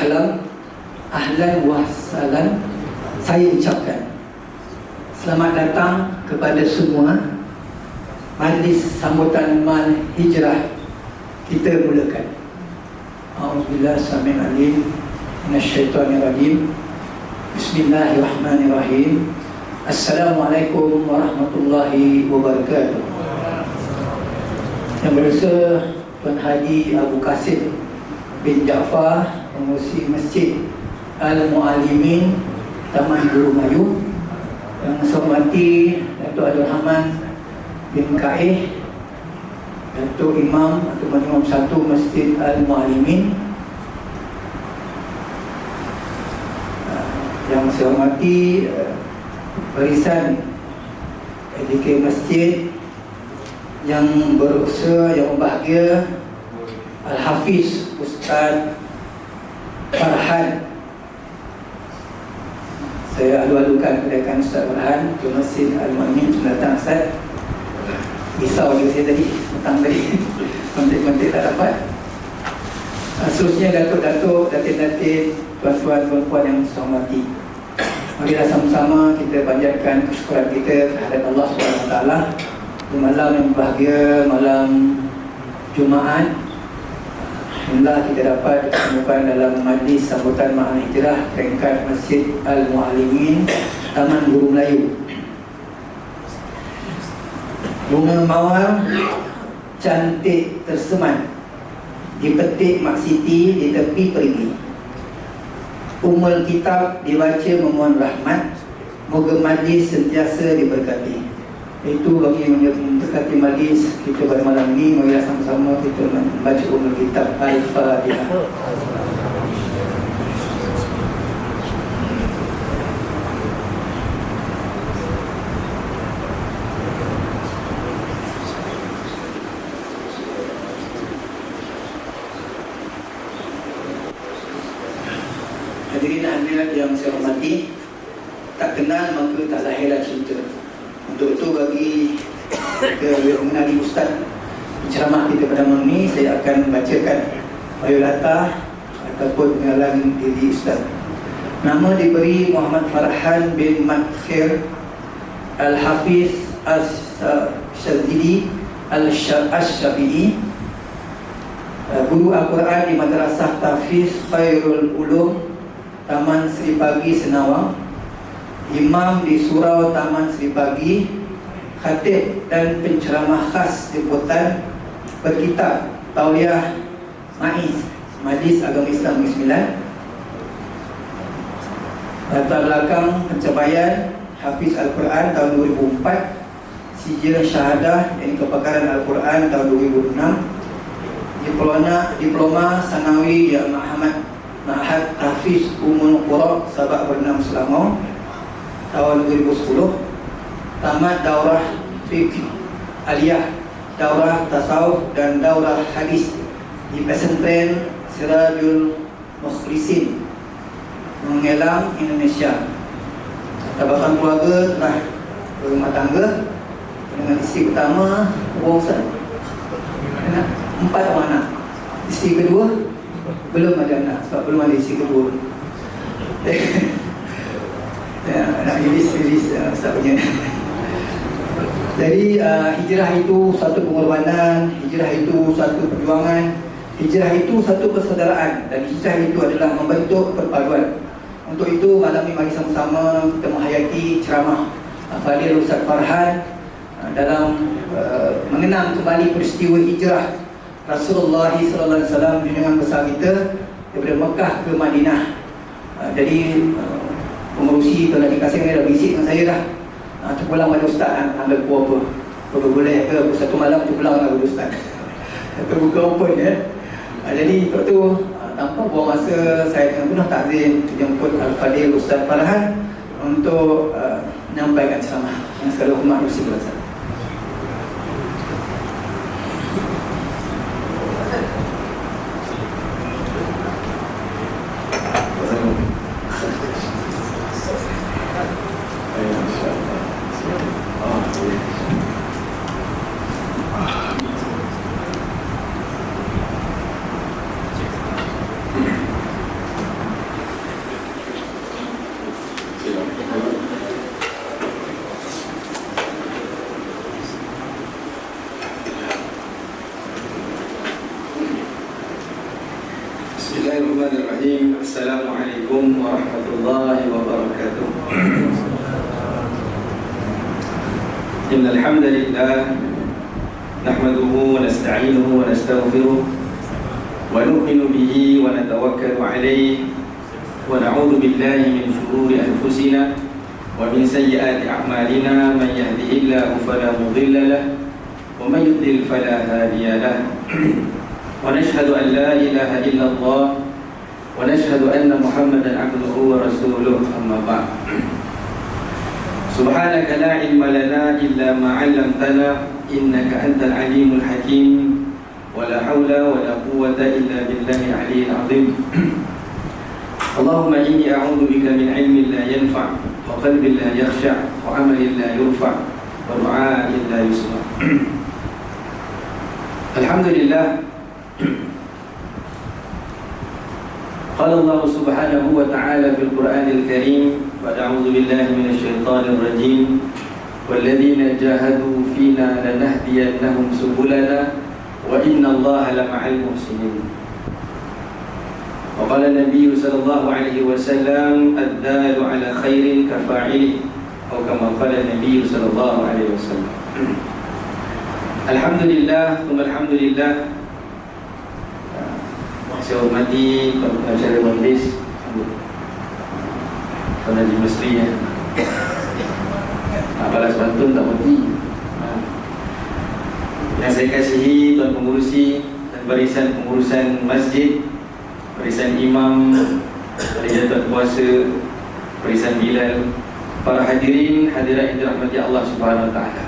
sahlan, ahlan wa sahlan. Saya ucapkan selamat datang kepada semua. Majlis sambutan Mal Hijrah kita mulakan. A'udzubillahi samil alim minasyaitonir rajim. Bismillahirrahmanirrahim. Assalamualaikum warahmatullahi wabarakatuh. Yang berasa Tuan Haji Abu Qasim bin Jaafar, pengurusi Masjid Al-Mu'alimin Taman Guru Maju, yang saya hormati Datuk Abdul Rahman bin Kaih, Datuk Imam atau Imam 1 Masjid Al-Mu'alimin, yang saya hormati barisan LDK Masjid yang berusaha, yang berbahagia, Al-Hafiz Ustaz Farhan. Saya alu-alukan kedatangan Ustaz Farhan ke Masjid Al-Mu'alimin. Selamat datang Ustaz. Risau juga saya tadi, petang tadi kontek-kontek tak dapat. Seterusnya datuk-datuk, datin-datin, tuan-tuan, puan-puan yang saya hormati, marilah sama-sama kita panjatkan kesyukuran kita kehadrat Allah SWT di malam yang bahagia, malam Jumaat. Alhamdulillah kita dapat ditemukan dalam majlis sambutan Mal Hijrah peringkat Masjid Al-Mu'alimin Taman Guru Melayu. Bunga mawar cantik terseman dipetik Mak Siti di tepi perigi. Umul kitab dibaca memohon rahmat. Moga majlis sentiasa diberkati. Itu bagi yang mendekati majlis kita pada malam ini. Marilah sama-sama kita membaca umul kitab Al-Fatihah. Hadirin hadirat yang saya hormati, tak kenal maka tak lahirlah cinta. Untuk itu bagi kita mengenali Ustaz ceramah kita pada malam ini, saya akan bacakan biodata ataupun pengenalan diri Ustaz. Nama diberi Muhammad Farhan bin Madkhir Al-Hafiz Al-Syazili Al-Syafi'i, guru Al-Quran di Madrasah Tahfiz Khairul Ulum Taman Seri Pagi Senawang, imam di Surau Taman Seri Pagi, khatib dan penceramah khas di Kuantan, berkitab Tauliah Maiz Majlis Agama Islam Negeri Sembilan. Latar belakang pencapaian Hafiz Al-Quran tahun 2004, Sijil Syahadah yang kepakaran Al-Quran tahun 2006, Diploma Sanawi Ya Ma'had Hafiz Ummul Qura Sabak Bernam Selangor tahun 2010, tamat daurah fiqh aliyah, daurah tasawuf dan daurah hadis di pesantren Sirajul Mukhlisin Mengelang, Indonesia. Tabatan keluarga telah berumah tangga dengan isteri pertama Ustaz, 4 orang anak. Isteri kedua belum ada anak sebab belum ada isteri kedua. Nak rilis Ustaz punya. Jadi hijrah itu satu pengorbanan, hijrah itu satu perjuangan, hijrah itu satu persaudaraan, dan hijrah itu adalah membentuk perpaduan. Untuk itu malam ini mari sama-sama kita menghayati ceramah Fadil Ustaz Farhan dalam mengenang kembali peristiwa hijrah Rasulullah SAW junjungan besar kita daripada Mekah ke Madinah. Jadi pengurusi Tuan Haji Qasim ni dah bisik dengan saya dah. Terpulang pada Ustaz ambil apa? Boleh ke satu malam terpulang dengan Ustaz. Terbuka open ya. Jadi waktu tu tanpa buang masa, saya dengan penuh takzim jemput Al-Fadil Ustaz Farhan untuk menyampaikan ceramah yang segala hormat bersih-bersih. Assalamualaikum warahmatullahi wabarakatuh. Innal hamdalillah nahmaduhu wa nasta'inuhu wa nastaghfiruh wa nu'minu bihi wa natawakkalu alayhi wa na'udzu billahi min shururi anfusina wa min sayyiati a'malina. Man yahdihillahu fala mudilla lahu wa man yudlil fala hadiya lahu. Wa nashhadu an la ilaha illallah wa nashhadu anna Muhammadan abduhu wa rasuluh, amma ba'd. Subhanaka la ilma lana illa ma 'allamtana innaka antal alimul hakim. Wa la hawla wa la quwwata illa billahi aliyyil azim. Allahumma inni a'udzu bika min 'ilmin la yanfa' wa qalbin la yakhsha' wa 'amalin la yurfa' wa du'a'in la yusma'. Alhamdulillah. قال الله سبحانه وتعالى في القرآن الكريم: وأعوذ بالله من الشيطان الرجيم والذين جاهدوا فينا لنهدينهم سبلنا وإن الله لمع المحسنين. وقال النبي صلى الله عليه وسلم: الدال على خير كفاعله، أو كما قال النبي صلى الله عليه وسلم. Alhamdulillah, thumma alhamdulillah. Saya hormati pengacara majlis Tuan Haji Mesri ya. Balas pantun tak mati. Yang saya kasihi Tuan Pengurusi dan barisan pengurusan masjid, barisan imam, barisan tuan puasa, barisan Bilal, para hadirin hadirat yang dirahmati Allah Subhanahu wa taala.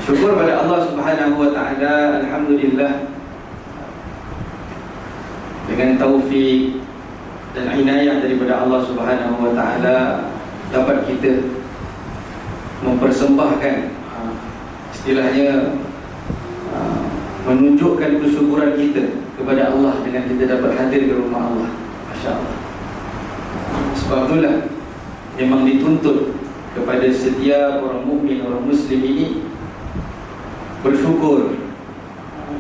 Syukur pada Allah Subhanahu wa taala, alhamdulillah, dengan taufik dan inayah daripada Allah Subhanahu wa taala dapat kita mempersembahkan, istilahnya menunjukkan kesyukuran kita kepada Allah dengan kita dapat hadir ke rumah Allah. Masya-Allah. Sebab itulah memang dituntut kepada setiap orang mukmin, orang muslim ini bersyukur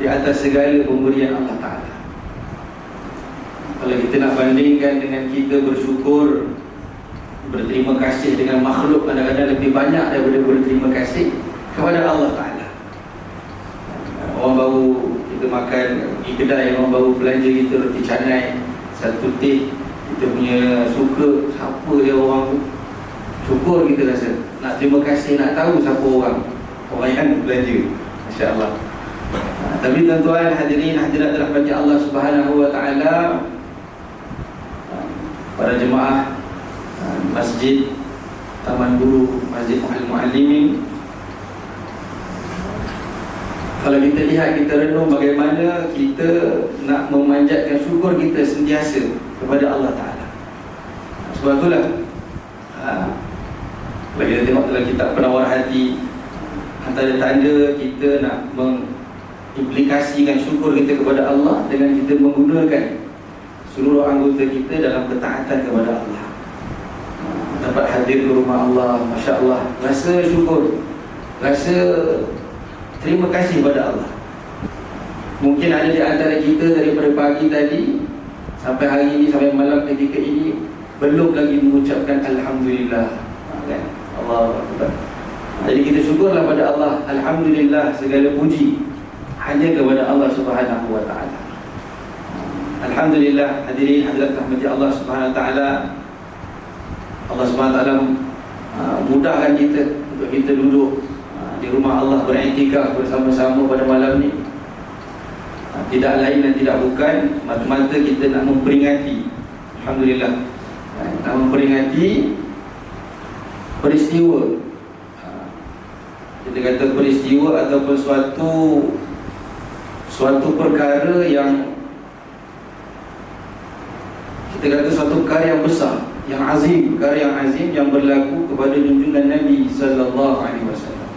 di atas segala pemberian Allah Ta'ala. Kalau kita nak bandingkan dengan kita bersyukur, berterima kasih dengan makhluk, kadang-kadang lebih banyak daripada berterima kasih kepada Allah Ta'ala. Orang baru kita makan di kedai, orang baru belanja kita roti canai, satu teh, kita punya suka, siapa dia orang tu, syukur kita rasa. Nak terima kasih, nak tahu siapa orang yang belanja. Masya Allah. Tapi tuan-tuan hadirin hadirat dirahmati Allah Subhanahu wa taala, para jemaah masjid Taman Guru, Masjid Muallim-Muallimin, kalau kita lihat, kita renung bagaimana kita nak memanjatkan syukur kita sentiasa kepada Allah Ta'ala. Sebab itulah kalau kita tengok dalam kitab Penawar Hati, antara tanda kita nak mengimplikasikan syukur kita kepada Allah dengan kita menggunakan seluruh anggota kita dalam ketaatan kepada Allah. Dapat hadir ke rumah Allah, Masya Allah, rasa syukur, rasa terima kasih pada Allah. Mungkin ada di antara kita daripada pagi tadi sampai hari ini, sampai malam ketika ini, belum lagi mengucapkan Alhamdulillah, kan? Allah Akbar. Jadi kita syukurlah pada Allah. Alhamdulillah, segala puji hanya kepada Allah Subhanahu wa taala. Alhamdulillah, hadirin hadirat rahmati Allah Subhanahu wa taala. Allah Subhanahu wa taala mudahkan kita untuk kita duduk di rumah Allah, beriktikaf bersama-sama pada malam ni. Tidak lain dan tidak bukan mata-mata kita nak memperingati, alhamdulillah, nak memperingati peristiwa, kita kata peristiwa ataupun suatu perkara yang kita kata suatu perkara yang besar, yang azim, perkara yang azim yang berlaku kepada junjungan Nabi sallallahu alaihi wasallam,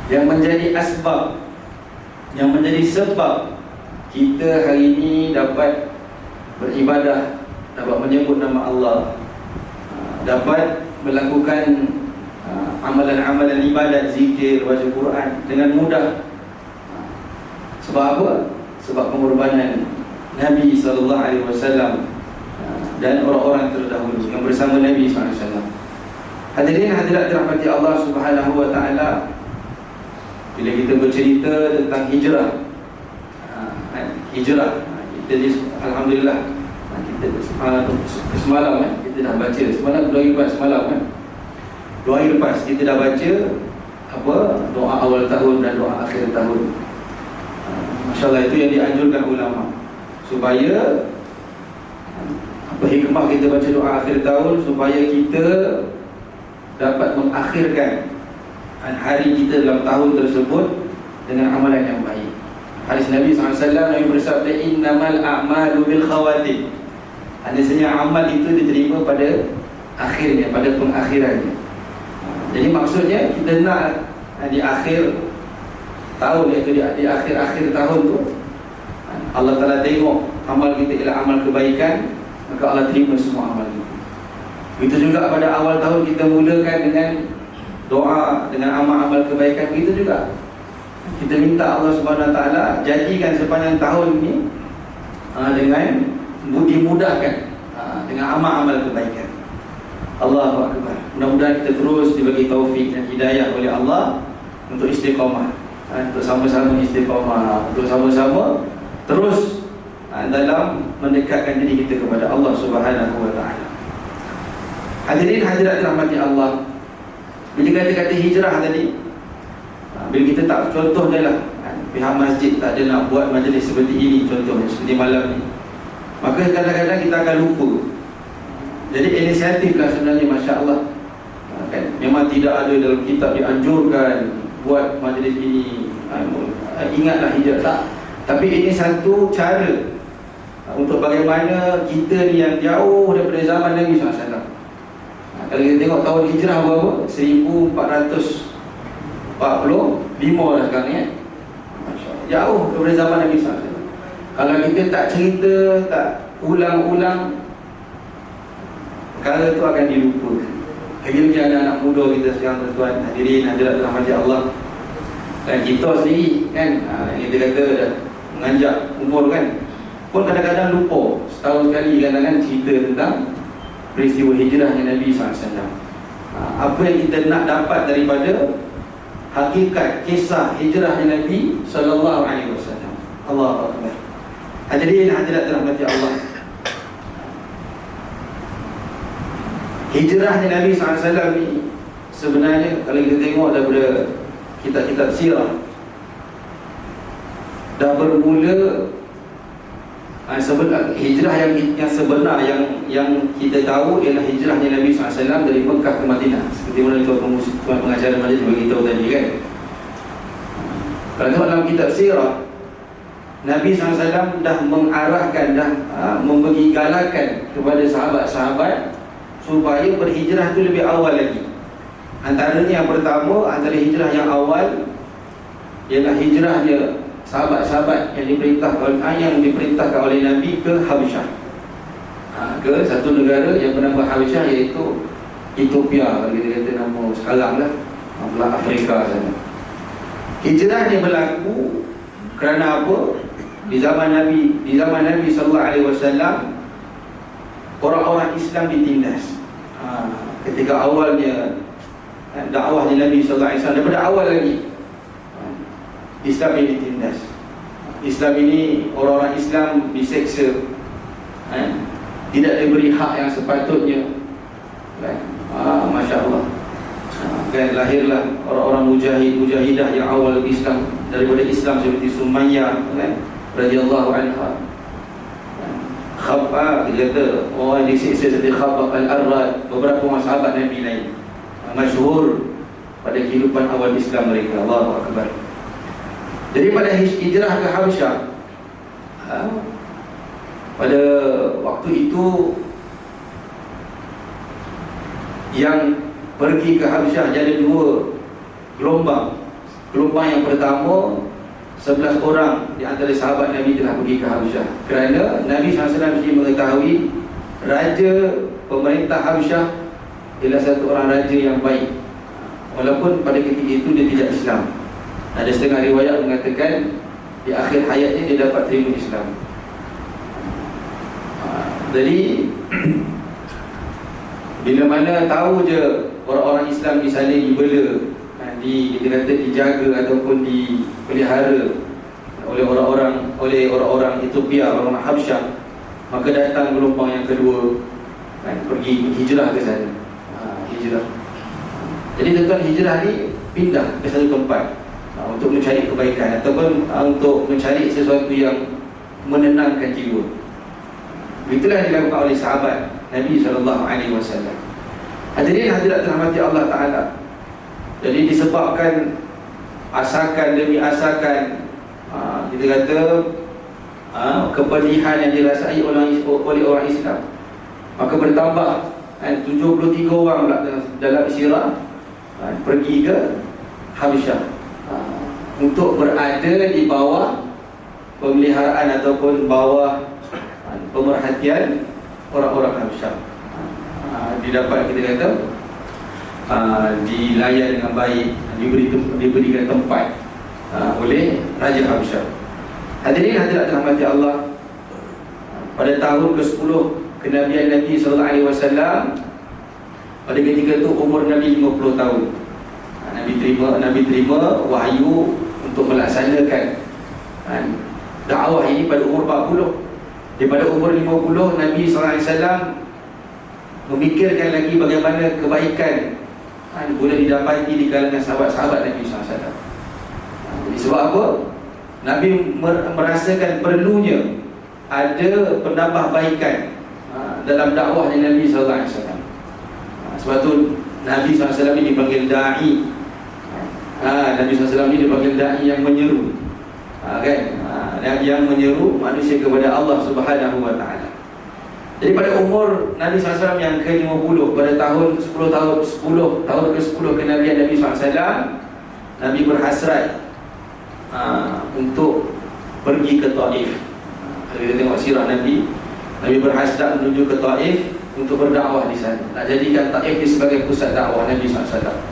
yang menjadi asbab, yang menjadi sebab kita hari ini dapat beribadah, dapat menyebut nama Allah, dapat melakukan amalan-amalan ibadat, zikir, baca Quran dengan mudah. Sebab apa? Sebab pengorbanan Nabi SAW dan orang-orang terdahulu yang bersama Nabi SAW. Hadirin hadirat dirahmati Allah Subhanahu wa taala, bila kita bercerita tentang hijrah, jadi alhamdulillah kita semalam kita dah baca semalam 2 hari lepas kita dah baca apa doa awal tahun dan doa akhir tahun. Masya-Allah, itu yang dianjurkan ulama supaya apa hikmah kita baca doa akhir tahun, supaya kita dapat mengakhirkan hari kita dalam tahun tersebut dengan amalan yang baik. Hadis Nabi SAW yang bersabda, innamal a'malu bil khawatim. Hanya amal itu diterima pada akhirnya, pada pengakhirannya. Jadi maksudnya kita nak di akhir tahun, iaitu di akhir-akhir tahun tu Allah Ta'ala tengok amal kita ialah amal kebaikan, maka Allah terima semua amal kita. Begitu juga pada awal tahun kita mulakan dengan doa, dengan amal-amal kebaikan. Begitu juga kita minta Allah Subhanahu Wa Taala jadikan sepanjang tahun ini dengan dimudahkan dengan amal-amal kebaikan. Allahu Akbar. Mudah-mudahan kita terus dibagi taufik dan hidayah oleh Allah untuk istiqamah, untuk sama-sama istiqamah, untuk sama-sama terus dalam mendekatkan diri kita kepada Allah Subhanahu Wa Taala. Hadirin hadirat dirahmati Allah, bila kata-kata hijrah tadi, bila kita tak, contohnya lah pihak masjid tak ada nak buat majlis seperti ini, contohnya seperti malam ni, maka kadang-kadang kita akan lupa. Jadi inisiatif lah sebenarnya, Masya Allah kan? Memang tidak ada dalam kitab dianjurkan buat majlis ini, ingatlah hijrah, tak. Tapi ini satu cara untuk bagaimana kita ni yang jauh daripada zaman Nabi SAW. Kalau kita tengok tahun hijrah berapa? 1445 dah sekarang ni, jauh daripada zaman Nabi SAW. Kalau kita tak cerita, tak ulang-ulang, perkara tu akan dilupakan. Lagi-lagi anak-anak muda kita sekarang, tuan-tuan hadirin hadirat dirahmati Allah, dan kita sendiri kan, kita kata dah menganjak umur kan, pun kadang-kadang lupa. Setahun sekali kadang-kadang cerita tentang peristiwa hijrahnya Nabi SAW. Apa yang kita nak dapat daripada hakikat kisah hijrahnya Nabi SAW. Allahu Akbar. Hadirin hadirat dirahmati Allah, hijrahnya Nabi SAW ni sebenarnya kalau kita tengok daripada kitab-kitab sirah, dah bermula hijrah yang sebenar yang kita tahu ialah hijrahnya Nabi SAW dari Mekah ke Madinah. Seperti mana tuan pengacara majlis bagi tahu tadi kan. Kalau tengok dalam kitab sirah, Nabi SAW dah mengarahkan, dah memberi galakan kepada sahabat-sahabat supaya berhijrah itu lebih awal lagi. Antaranya yang pertama, antara hijrah yang awal ialah hijrahnya sahabat-sahabat yang diperintahkan oleh Nabi ke Habasyah, ke satu negara yang bernama Habasyah, iaitu Ethiopia, kalau kita kata nama sekarang lah, belah Afrika sana. Hijrah ni berlaku kerana apa? Di zaman Nabi sallallahu alaihi wasallam, orang-orang Islam ditindas. Ketika awalnya dakwahnya Nabi sallallahu alaihi wasallam, daripada awal lagi Islam ini ditindas. Islam ini, orang-orang Islam diseksa, tidak diberi hak yang sepatutnya. Masya Allah, kan lahirlah orang-orang mujahidah yang awal Islam daripada Islam, seperti Sumayyah radhiyallahu anha. Khabbab, dia kata orang yang disiksa seperti Khabbab al-Arrad, beberapa sahabat Nabi lain masyhur pada kehidupan awal Islam mereka. Allahu Akbar. Jadi pada hijrah ke Habasyah, pada waktu itu yang pergi ke Habasyah jadi 2 gelombang. Gelombang yang pertama, 11 orang di antara sahabat Nabi telah pergi ke Habasyah, kerana Nabi SAW mesti mengetahui raja pemerintah Habasyah ialah satu orang raja yang baik, walaupun pada ketika itu dia tidak Islam. Ada setengah riwayat mengatakan di akhir hayatnya dia dapat terima Islam. Jadi bila mana tahu je orang-orang Islam disalin, dibela, kita kata dijaga ataupun dipelihara oleh orang-orang Ethiopia, orang Habsyah, maka datang gelombang yang kedua, pergi hijrah ke sana. Hijrah. Jadi tuan-tuan, hijrah ni pindah ke satu tempat untuk mencari kebaikan ataupun untuk mencari sesuatu yang menenangkan jiwa. Itulah yang dilakukan oleh sahabat Nabi SAW. Hadirin hadirat dirahmati Allah Ta'ala. Jadi disebabkan asakan demi asakan, kita kata kepedihan yang dirasai oleh orang Islam, maka bertambah 73 orang dalam Syirah pergi ke Habsyah untuk berada di bawah pemeliharaan ataupun bawah pemerhatian orang-orang Habsyah. Didapat, kita kata, dilayan dengan baik, diberikan tempat oleh Raja Habsyah. Hadirin hadirat dirahmati Allah, pada tahun ke-10 kenabian Nabi SAW, pada ketika itu umur Nabi 50 tahun. Nabi terima wahyu untuk melaksanakan dakwah ini pada umur 40. Daripada umur 50, Nabi SAW memikirkan lagi bagaimana kebaikan boleh didapati di kalangan sahabat-sahabat Nabi SAW. Jadi sebab apa? Nabi merasakan perlunya ada penambahbaikan dalam dakwahnya Nabi SAW. Sebab tu Nabi SAW ini dipanggil da'i. Nabi SAW ini dipanggil da'i yang menyeru, kan? Yang menyeru manusia kepada Allah Subhanahu Wa Taala. Jadi pada umur Nabi SAW yang ke-50, pada tahun 10 tahun ke-10 kenabian Nabi SAW, Nabi berhasrat untuk pergi ke Taif. Kalau kita tengok sirah Nabi berhasrat menuju ke Taif untuk berdakwah di sana, nak jadikan Taif ini sebagai pusat dakwah Nabi SAW.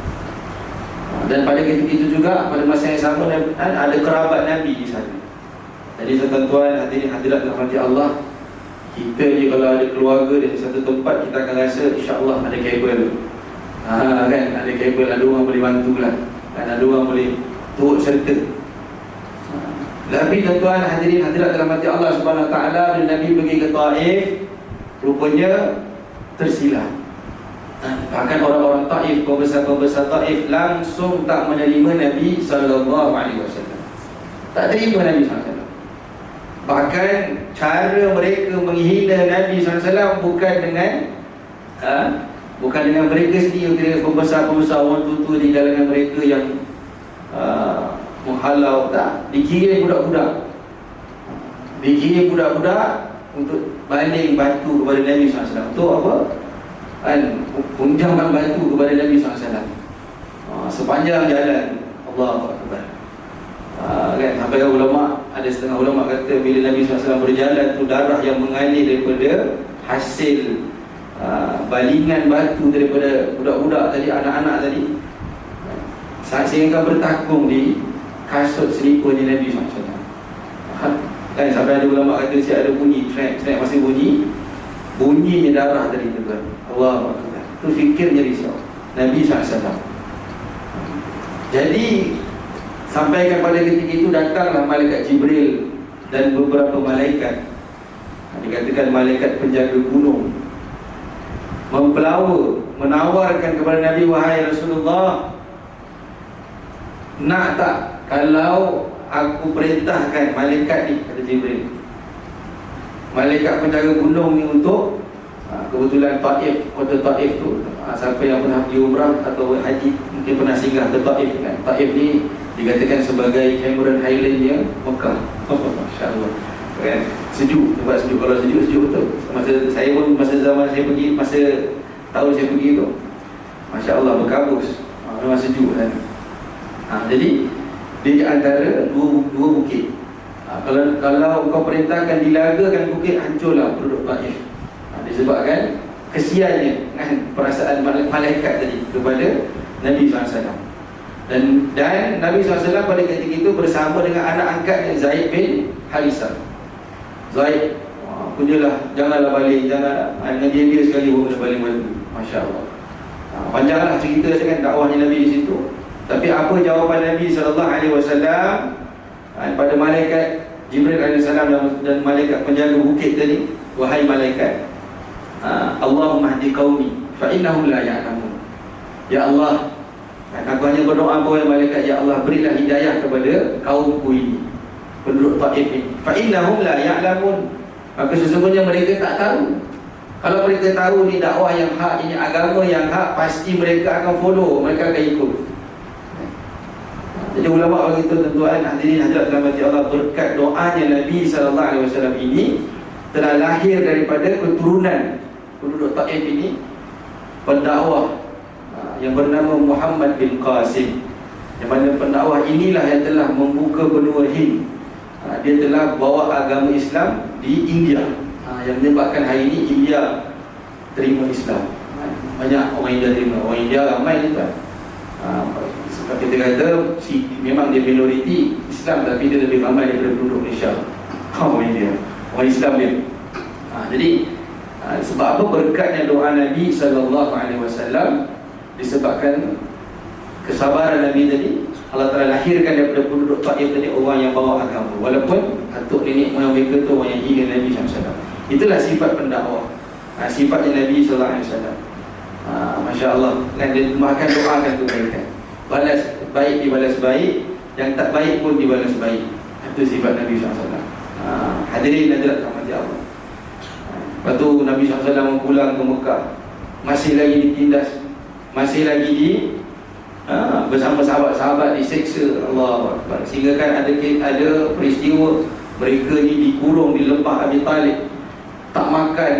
Dan pada ketika itu juga, pada masa yang sama, ada kerabat Nabi di sana. Jadi tuan-tuan, hadirin hadirat dirahmati Allah, kita je kalau ada keluarga di satu tempat, kita akan rasa insya-Allah ada kabel. Kan, ada kabel, ada orang boleh bantulah, kan, ada orang boleh turut serta. Tapi tuan-tuan, hadirin hadirat dirahmati Allah Subhanahu Wa Taala, bila Nabi pergi ke Taif, rupanya tersilap. Bahkan orang-orang Taif, pembesar-pembesar Taif langsung tak menerima Nabi SAW. Tak terima Nabi SAW. Bahkan cara mereka menghina Nabi SAW bukan dengan mereka sendiri, pembesar-pembesar orang tua-tua di kalangan mereka yang menghalau, tak. Dikirim budak-budak untuk baling batu kepada Nabi SAW. Untuk apa? Punjamkan batu kepada Nabi SAW sepanjang jalan. Allahu Akbar. Kan, sampai ulama, ada setengah ulama kata bila Nabi SAW berjalan tu, darah yang mengalir daripada hasil balingan batu daripada budak-budak tadi, anak-anak tadi, sehingga bertakung di kasut selipurnya Nabi SAW. Kan, sampai ada ulama kata siap ada bunyi snack masih bunyinya darah tadi tu kan. Allahu Akbar. Tu fikirnya risau Nabi SAW. Jadi sampaikan pada ketika itu, datanglah malaikat Jibril dan beberapa malaikat, dikatakan malaikat penjaga gunung, mempelawa, menawarkan kepada Nabi, wahai Rasulullah, nak tak kalau aku perintahkan malaikat ni, kata Jibril, malaikat penjaga gunung ni untuk kebetulan Taif, kota Taif tu, siapa yang pernah pergi umrah atau haji mungkin pernah singgah ke Taif kan. Taif ni dikatakan sebagai Cameron Highlandnya Mekah. Masya-Allah. Kan? Sejuk, tempat sejuk. Kalau sejuk betul. Masa zaman saya pergi, masa tahun saya pergi tu, masya-Allah berkabus. Memang sejuk kan. Jadi di antara dua bukit. Kalau kau perintahkan dilagakan bukit, hancurlah penduduk Taif. Disebabkan kesiannya kan, perasaan malaikat tadi kepada Nabi SAW. Dan Nabi SAW pada ketika itu bersama dengan anak angkatnya Zaid bin Harisah. Zaid, apa punyalah, janganlah balik, janganlah dengan dia sekali pun kena balik batu. Masya Allah. Panjanglah cerita dengan dakwahnya Nabi di situ. Tapi apa jawapan Nabi SAW pada malaikat Jibril AS dan malaikat penjaga bukit tadi? Wahai malaikat, Allahumma hdi qaumi fa innahum la ya'lamun. Ya Allah, aku hanya berdoa kepada malaikat, ya Allah berilah hidayah kepada kaumku ini, penduduk Taif ini. Fa innahum la ya'lamun. Maka sesungguhnya mereka tak tahu. Kalau mereka tahu ni dakwah yang hak, ini agama yang hak, pasti mereka akan follow, mereka akan ikut. Jadi ulama bagi tuan-tuan hadirin hadirat dirahmati Allah, berkat doanya Nabi SAW ini telah lahir daripada keturunan penduduk Taif ini pendakwah yang bernama Muhammad bin Qasim. Yang mana pendakwah inilah yang telah membuka benua Hind. Dia telah bawa agama Islam di India, yang menyebabkan hari ini India terima Islam. Banyak orang India terima. Orang India ramai ni kan. Sebab kita kata memang dia minoriti Islam, tapi dia lebih ramai daripada penduduk Malaysia. Orang India, orang Islam dia. Jadi sebab apa? Berkatnya doa Nabi SAW, disebabkan kesabaran Nabi tadi, Allah Ta'ala lahirkan daripada penduduk Taif tadi orang yang bawa agama, walaupun atuk nenek moyang mereka tu orang yang hina Nabi SAW. Itulah sifat pendakwah, sifatnya Nabi SAW. Masya Allah kan, dia makan doakan kebaikan, balas baik dibalas baik, yang tak baik pun dibalas baik. Itu sifat Nabi SAW. Hadirin hadirat rahmati Allah. Lepas tu Nabi SAW pulang ke Mekah, masih lagi ditindas, masih lagi bersama sahabat-sahabat diseksa. Allah Akbar. Sehingga kan ada peristiwa mereka ni dikurung di lembah Abi Talib, tak makan,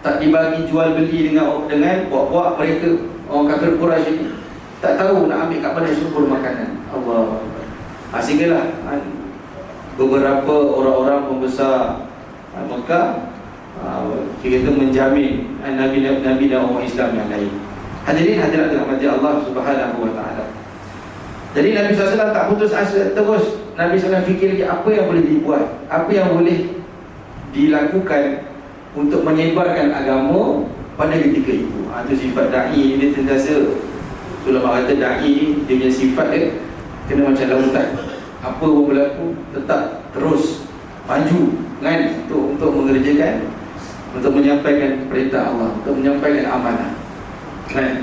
tak dibagi jual beli dengan puak-puak mereka, orang kafir Quraisy ini. Tak tahu nak ambil kat mana sumber makanan. Allah Akbar. Sehinggalah beberapa orang-orang pembesar Mekah kita menjamin Nabi dan orang Islam yang lain. Hadirin hadirat dirahmati Allah Subhanahu wa taala. Jadi Nabi SAW tak putus asa, terus Nabi SAW fikir lagi apa yang boleh dibuat, apa yang boleh dilakukan untuk menyebarkan agama pada ketika itu. Itu sifat da'i. Dia sentiasa, ulama kata da'i dia punya sifat dia kena macam lautan, apa pun berlaku tetap terus maju kan, untuk mengerjakan, untuk menyampaikan perintah Allah, untuk menyampaikan amanah kan.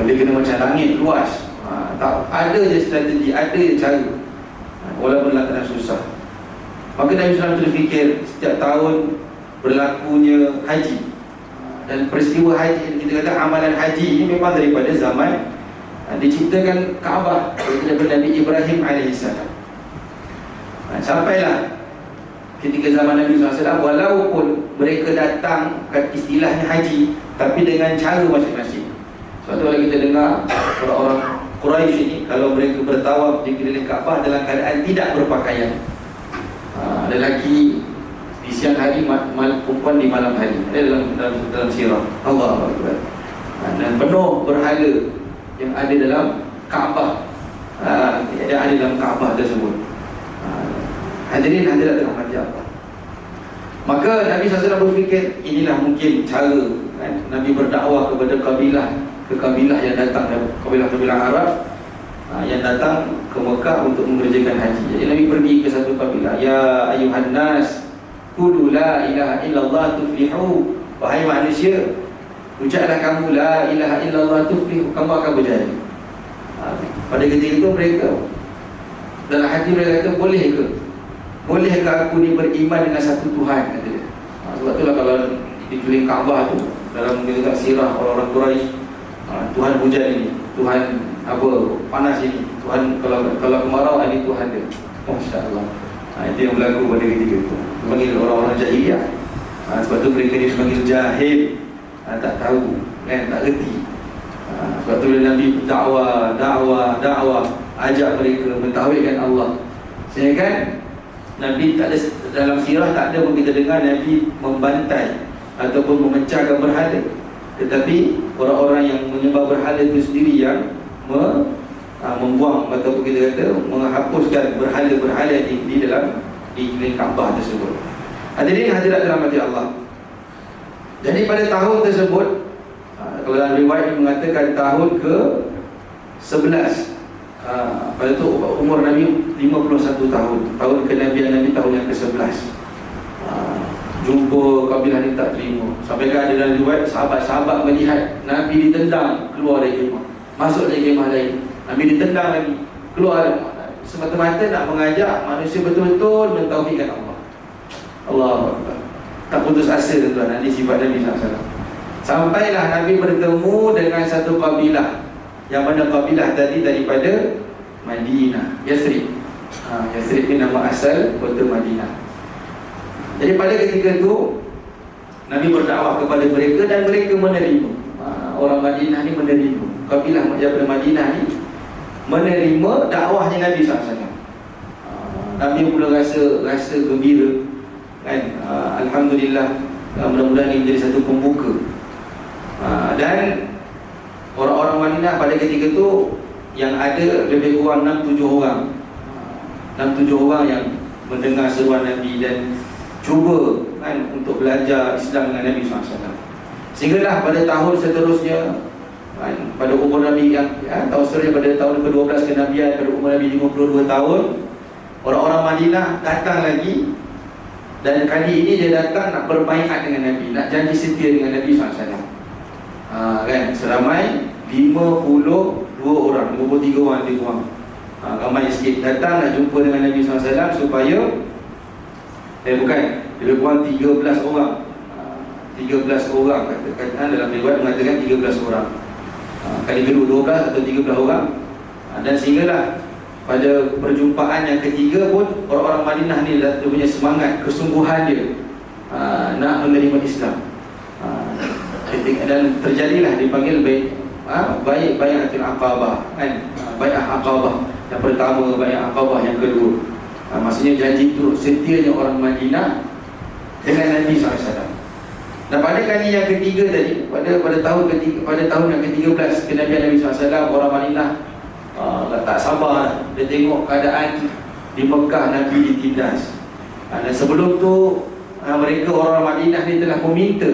Dia kena macam langit luas. Tak ada je strategi, ada je cara, walaupun dalam susah. Maka Nabi SAW terfikir setiap tahun berlakunya haji, dan peristiwa haji, kita kata amalan haji ini memang daripada zaman diciptakan Kaabah daripada Nabi Ibrahim AS. Sampailah ketika zaman Nabi SAW, walaupun mereka datang istilahnya haji, tapi dengan cara masing-masing. Sebab tu kalau kita dengar orang-orang Quraisy ini, kalau mereka bertawaf di keliling Kaabah dalam keadaan tidak berpakaian, lelaki di siang hari, perempuan di malam hari, ada dalam sirah. Allah Akbar. Dan penuh berhala yang ada dalam Kaabah, yang ada dalam Kaabah tersebut. Hadirin hadirat dirahmati Allah. Maka Nabi SAW berfikir inilah mungkin cara kan, Nabi berdakwah kepada kabilah yang datang, kabilah-kabilah Arab yang datang ke Mekah untuk mengerjakan haji. Jadi Nabi pergi ke satu kabilah, ya ayuhan nas qulu la ilaha illallah tuflihu. Wahai manusia, ucaplah kamu la ilaha illallah tuflihu, kamu akan berjaya. Pada ketika itu mereka dalam hati mereka kata, bolehkah aku ni beriman dengan satu Tuhan, kata dia. Sebab itulah kalau di keliling Kaabah tu, dalam kita sirah orang-orang Quraisy, Tuhan hujan ini, Tuhan apa panas ini, Tuhan kalau kemarau ini Tuhan dia. Masya Allah. Itu yang berlaku pada ketika itu. Dipanggil orang-orang jahiliah. Sebab tu mereka dipanggil jahil, tak tahu kan, tak reti. Sebab tu Nabi dakwah, ajak mereka mentauhidkan Allah. Sehingga kan Nabi tak ada, dalam sirah tak ada pun kita dengar Nabi membantai ataupun memecahkan berhala. Tetapi orang-orang yang menyembah berhala itu sendiri yang membuang ataupun kita kata menghapuskan berhala-berhala di dalam keliling Kaabah tersebut. Hadirin hadirat dirahmati Allah. Jadi pada tahun tersebut, kalau dalam riwayat mengatakan tahun ke-11, pada itu umur Nabi 51 tahun. Tahun kenabian Nabi tahun yang ke-11. Jumpa kabilah ni tak terima. Sampai ada dalam riwayat sahabat-sahabat melihat Nabi ditendang keluar dari kemah, masuk dari kemah lain. Nabi ditendang lagi, keluar. Semata-mata nak mengajak manusia betul-betul mentauhidkan Allah. Allahu Akbar. Tak putus asa tuan-tuan. Ini sifat Nabi SAW. Sampailah Nabi bertemu dengan satu kabilah, yang mana kabilah tadi daripada Madinah, Yathrib. Yathrib ni nama asal kota Madinah. Jadi pada ketika itu Nabi berdakwah kepada mereka dan mereka menerima. Orang Madinah ni menerima, kabilah daripada Madinah ni menerima dakwahnya Nabi SAW. Nabi pula rasa gembira kan. Alhamdulillah, mudah-mudahan ini menjadi satu pembuka. Dan orang-orang Madinah pada ketika itu yang ada lebih kurang 6-7 orang. 6-7 orang yang mendengar seruan Nabi dan cuba kan untuk belajar Islam dengan Nabi SAW. Sehinggalah pada tahun seterusnya kan, pada umur Nabi yang tahun seterusnya, pada tahun ke-12 kenabian, pada umur Nabi 52 tahun, orang-orang Madinah datang lagi. Dan kali ini dia datang nak berbaiat dengan Nabi, nak janji setia dengan Nabi SAW. Kan, seramai 52 orang, 53 orang lebih kurang. Ramai sikit datang nak jumpa dengan Nabi SAW supaya bukan, lebih kurang 13 orang. 13 orang katakan, dalam riwayat mengatakan 13 orang. Kali kedua 12 atau 13 orang. Dan sehinggalah pada perjumpaan yang ketiga pun orang-orang Madinah ni dia punya semangat, kesungguhan dia nak menerima Islam. Dan terjadilah dipanggil Bai'atul Aqabah kan. Bai'ah Aqabah yang pertama, Bai'ah Aqabah yang kedua. Maksudnya janji itu setianya orang Madinah dengan Nabi SAW. Dan pada kali yang ketiga tadi, pada tahun yang ke-13 kenabian Nabi SAW, orang Madinah tak sabar. Dia tengok keadaan di Mekah Nabi ditindas. Dan sebelum tu mereka orang Madinah ni telah meminta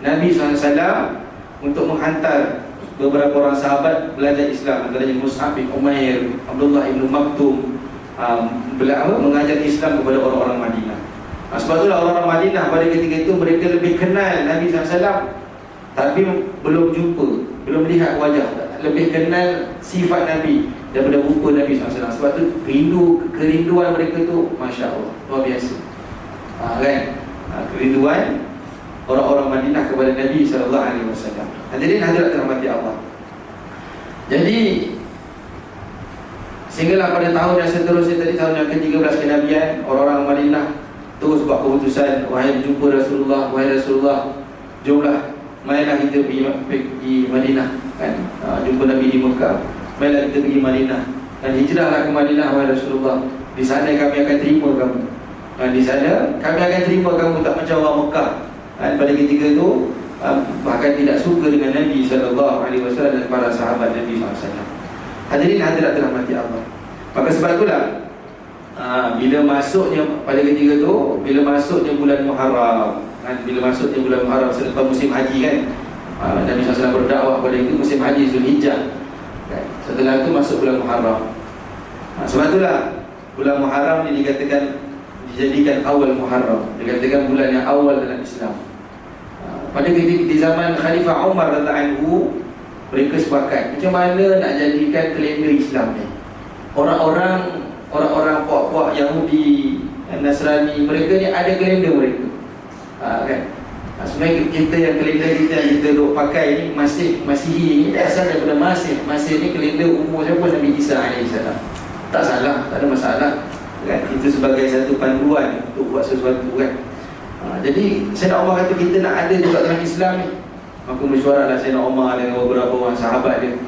Nabi SAW untuk menghantar beberapa orang sahabat belajar Islam, antaranya Mus'ab bin Umair, Abdullah bin Maktum, mengajar Islam kepada orang-orang Madinah. Sebab itulah orang-orang Madinah pada ketika itu mereka lebih kenal Nabi SAW, tapi belum jumpa, belum lihat wajah, lebih kenal sifat Nabi daripada rupa Nabi SAW. Sebab itu kerinduan mereka tu Masya Allah, luar biasa. Kan? Kerinduan orang-orang Madinah kepada Nabi SAW. Hadirin hadirat dirahmati Allah. Jadi sehinggalah pada tahun yang seterusnya tadi, tahun yang ke-13 kenabian, orang-orang Madinah terus buat keputusan, wahai jumpa Rasulullah, wahai Rasulullah, jomlah, mainlah kita pergi Madinah kan, jumpa Nabi di Mekah, mainlah kita pergi Madinah dan hijrahlah ke Madinah wahai Rasulullah. Di sana kami akan terima kamu. Di sana kami akan terima kamu, tak macam orang Mekah kan, pada ketika itu bahkan tidak suka dengan Nabi SAW dan para sahabat Nabi SAW. Hadirin hadirat dirahmati Allah. Maka sebab itulah bila masuknya pada ketika itu, bila masuknya bulan Muharram kan, bila masuknya bulan Muharram selepas musim haji kan, Nabi SAW berdakwah pada itu musim haji Zulhijjah kan. Setelah itu masuk bulan Muharram. Sebab itulah bulan Muharram ni dijadikan awal Muharram, dikatakan bulan yang awal dalam Islam. Pada ketika di zaman Khalifah Umar radhiyallahu, mereka sepakat macam mana nak jadikan kalender Islam ni. Orang-orang puak-puak Yahudi, Nasrani, mereka ni ada kalender mereka. Kan? Sebenarnya kita yang kalender kita yang kita duk pakai ni Masihi ni asal daripada Masih ni kalender umur siapa? Nabi Isa AS. Tak salah, tak ada masalah. Kan? Itu sebagai satu panduan untuk buat sesuatu kan. Jadi Sayyidina Umar kata kita nak ada juga dalam Islam ni. Maka mesyuaratlah Sayyidina Umar dengan beberapa orang sahabat dia.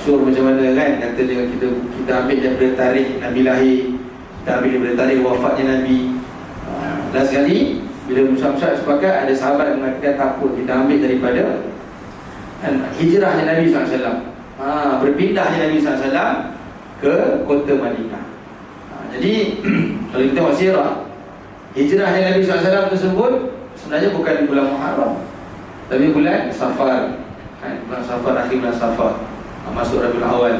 Syur macam mana kan, kata dia kita ambil daripada tarikh Nabi lahir, kita ambil daripada tarikh wafatnya Nabi. Last sekali bila Musab sepakat, ada sahabat yang mengatakan tak apa, kita ambil daripada hijrahnya Nabi SAW, berpindahnya Nabi SAW ke kota Madinah. Jadi kalau kita tengok sirah, hijrahnya Nabi SAW tersebut sebenarnya bukan di bulan Muharram, tapi bulan Safar. Bulan Safar, akhir bulan Safar, masuk Rabiul Awal.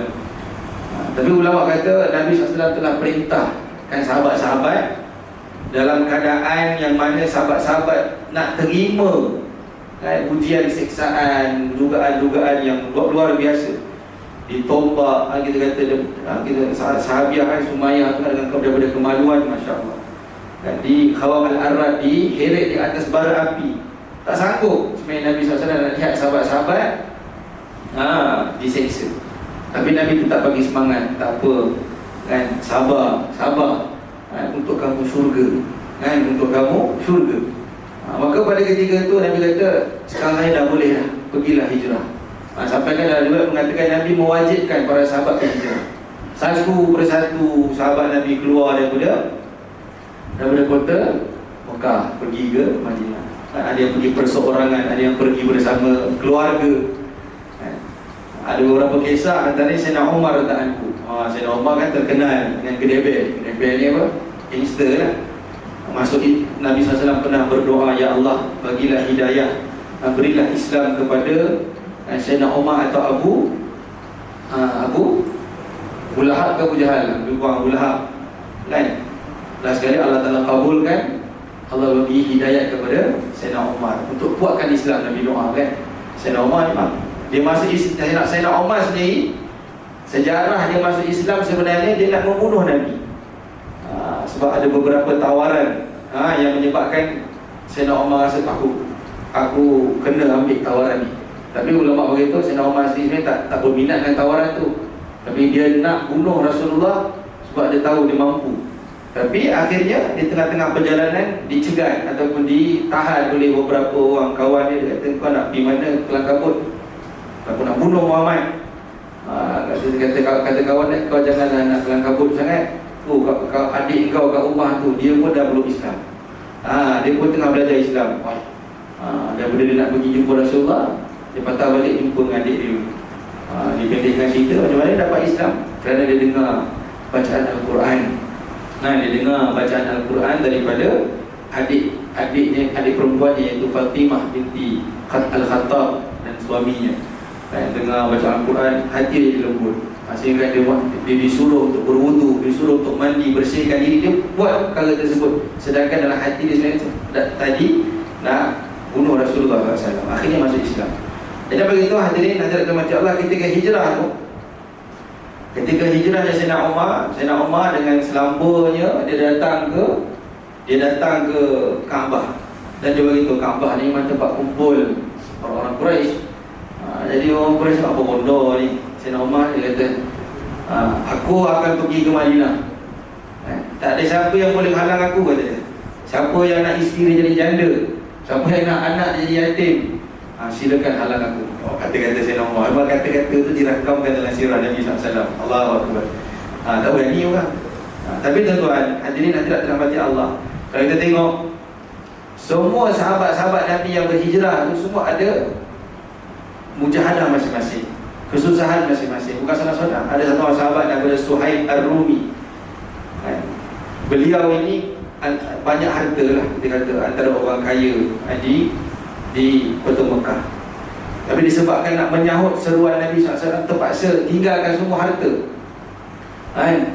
Tapi ulama kata Nabi SAW telah perintahkan sahabat-sahabat dalam keadaan yang mana sahabat-sahabat nak terima ujian, siksaan, dugaan-dugaan yang luar biasa, ditombak, kita kata kita sahabiah Sumayyah tu dengan daripada kemaluan, Masya Allah, di Khawam Al-Arad, diheret di atas bara api, tak sanggup sebenarnya Nabi SAW nak lihat sahabat-sahabat diseksa. Tapi Nabi tetap bagi semangat, tak apa kan, sabar untuk kamu syurga, untuk kamu syurga. Maka pada ketika itu Nabi kata, sekarang dah boleh dah, pergilah hijrah. Sampai kan ada riwayat mengatakan Nabi mewajibkan para sahabat ke hijrah. Satu persatu sahabat Nabi keluar daripada kota Mekah pergi ke Madinah. Ada yang pergi perseorangan, ada yang pergi bersama keluarga. Ada beberapa kisah antara Sayyidina Umar radhiyallahu anhu. Sayyidina Umar kan terkenal dengan gedebel. Gedebel ni apa? Gangster lah. Masuk Nabi SAW pernah berdoa, ya Allah, bagilah hidayah, berilah Islam kepada Sayyidina Umar atau Abu Lahab ke Abu Jahal, Abu Lahab kan. Last sekali Allah Ta'ala kabulkan, Allah bagi hidayah kepada Sayyidina Umar untuk kuatkan Islam. Nabi doa kan. Sayyidina Umar memang dia masuk Islam. Sayyidina Umar sendiri, sejarah dia masuk Islam sebenarnya dia nak membunuh Nabi. Sebab ada beberapa tawaran yang menyebabkan Sayyidina Umar rasa aku kena ambil tawaran ni. Tapi ulama beritahu Sayyidina Umar sendiri tak berminat dengan tawaran tu. Tapi dia nak bunuh Rasulullah sebab dia tahu dia mampu. Tapi akhirnya di tengah-tengah perjalanan dicegat ataupun ditahan oleh beberapa orang kawan dia. Dia kata, kau nak pergi mana? Kelang kabut, aku nak bunuh Muhammad. Kata kawan dia, kau janganlah nak kelang kabut sangat. Adik kau kat rumah tu, dia pun dah belum Islam. Dia pun tengah belajar Islam. Daripada dia nak pergi jumpa Rasulullah, dia patah balik jumpa dengan adik dia. Dipendekkan cerita macam mana dapat Islam, kerana dia dengar bacaan Al-Quran. Dia dengar bacaan Al-Quran daripada adik perempuannya, iaitu Fatimah binti Al-Khattab dan suaminya. Dengar bacaan Al-Quran, hati dia lembut. Sehingga dia disuruh untuk berwudu, disuruh untuk mandi, bersihkan diri. Dia buat perkara tersebut, sedangkan dalam hati dia sebenarnya tadi nak bunuh Rasulullah SAW. Akhirnya masuk Islam. Jadi begitu hadirin hadirat dirahmati Allah, ketika hijrah tu, ketika hijrahnya Sayyidina Umar dengan selambanya, dia datang ke Kaabah. Dan dia beritahu Kaabah ni memang tempat kumpul orang-orang Quraisy. Jadi orang Quraisy apa bodoh ni. Sayyidina Umar dia kata, aku akan pergi ke Madinah. Tak ada siapa yang boleh halang aku, kata dia. Siapa yang nak isteri jadi janda, siapa yang nak anak jadi yatim, silakan halang aku. Kata-kata Sayyidina Umar. Memang kata-kata tu dirakamkan dalam sirah Nabi SAW. Allahu Akbar. Tak berani orang. Tapi tuan-tuan, hadirin hadirat dirahmati Allah, kalau kita tengok semua sahabat-sahabat Nabi yang berhijrah itu semua ada mujahadah masing-masing, kesusahan masing-masing. Bukan senang-senang. Ada satu orang sahabat namanya Suhaib Ar-Rumi. Beliau ini banyak harta lah, kita kata antara orang kaya di kota Mekah. Tapi disebabkan nak menyahut seruan Nabi SAW, terpaksa tinggalkan semua harta.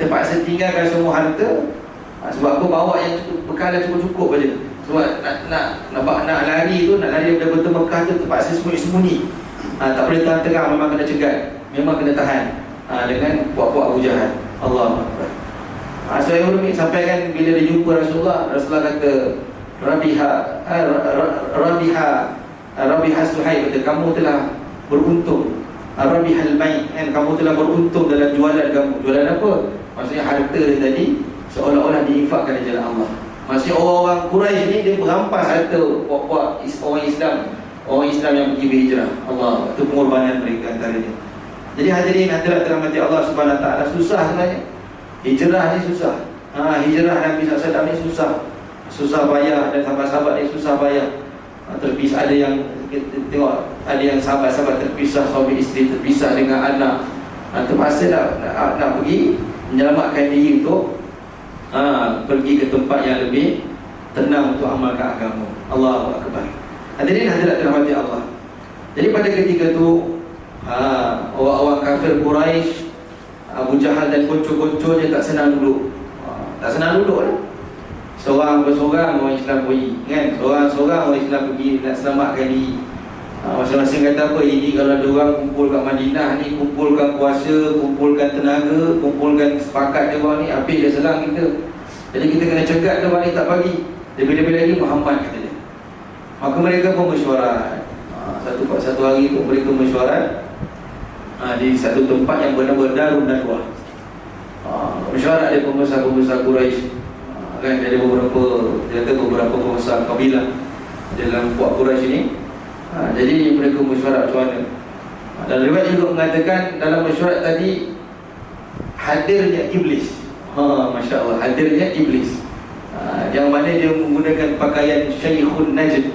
Terpaksa tinggalkan semua harta. Sebab apa? Bawa yang bekalan cukup-cukup saja. Sebab nak lari tu, nak lari daripada kota Mekah tu, terpaksa sembunyi-sembunyi. Tak boleh tahan terang, memang kena cegat, memang kena tahan dengan puak-puak Abu Jahal. Allah Akbar. So yang Rumi sampaikan bila dia jumpa Rasulullah kata Rabiha Suhaib, kata kamu telah beruntung. Rabihal Mai, kamu telah beruntung dalam jualan kamu. Jualan apa? Maksudnya harta dia tadi seolah-olah diinfakkan di jalan Allah. Maksudnya orang Quraisy ni dia berampas harta puak-puak orang Islam yang pergi berhijrah. Allah, itu pengorbanan mereka antaranya. Jadi hadirin hadirat dirahmati Allah Subhanahu Wa Taala, susah sebenarnya. Hijrah ni susah. Hijrah Nabi SAW ni susah payah, dan sahabat-sahabat ni susah payah. Terpisah, ada yang kita tengok, ada yang sahabat-sahabat terpisah, suami isteri terpisah dengan anak. Terpaksa nak pergi menyelamatkan diri untuk pergi ke tempat yang lebih tenang untuk amalkan agama. Allahu Akbar. Hadirin hadirat dirahmati Allah. Jadi pada ketika tu orang-orang kafir Quraisy, Abu Jahal dan konco-konconya tak senang duduk. Tak senang duduk lah. Seorang bersorang orang Islam pergi, kan? Seorang-seorang orang Islam pergi nak selamatkan diri. Masing-masing kata apa, ini kalau ada orang kumpul kat Madinah ni, kumpulkan kuasa, kumpulkan tenaga, kumpulkan sepakat dia orang ni, habis dia serang kita. Jadi kita kena cegat dia orang ni, tak bagi. Lebih-lebih lagi Muhammad kata dia. Maka mereka pun mesyuarat. Satu hari tu mereka mesyuarat di satu tempat yang bernama Darun Nadwah. Mesyuarat dia pembesar-pembesar Quraisy. Kan ada beberapa pembesar kabilah dalam puak Quraisy ini. Jadi mereka mesyuarat macam mana. Dan riwayat juga mengatakan dalam mesyuarat tadi hadirnya iblis. Masya Allah, hadirnya iblis. Yang mana dia menggunakan pakaian Syekhun Najd.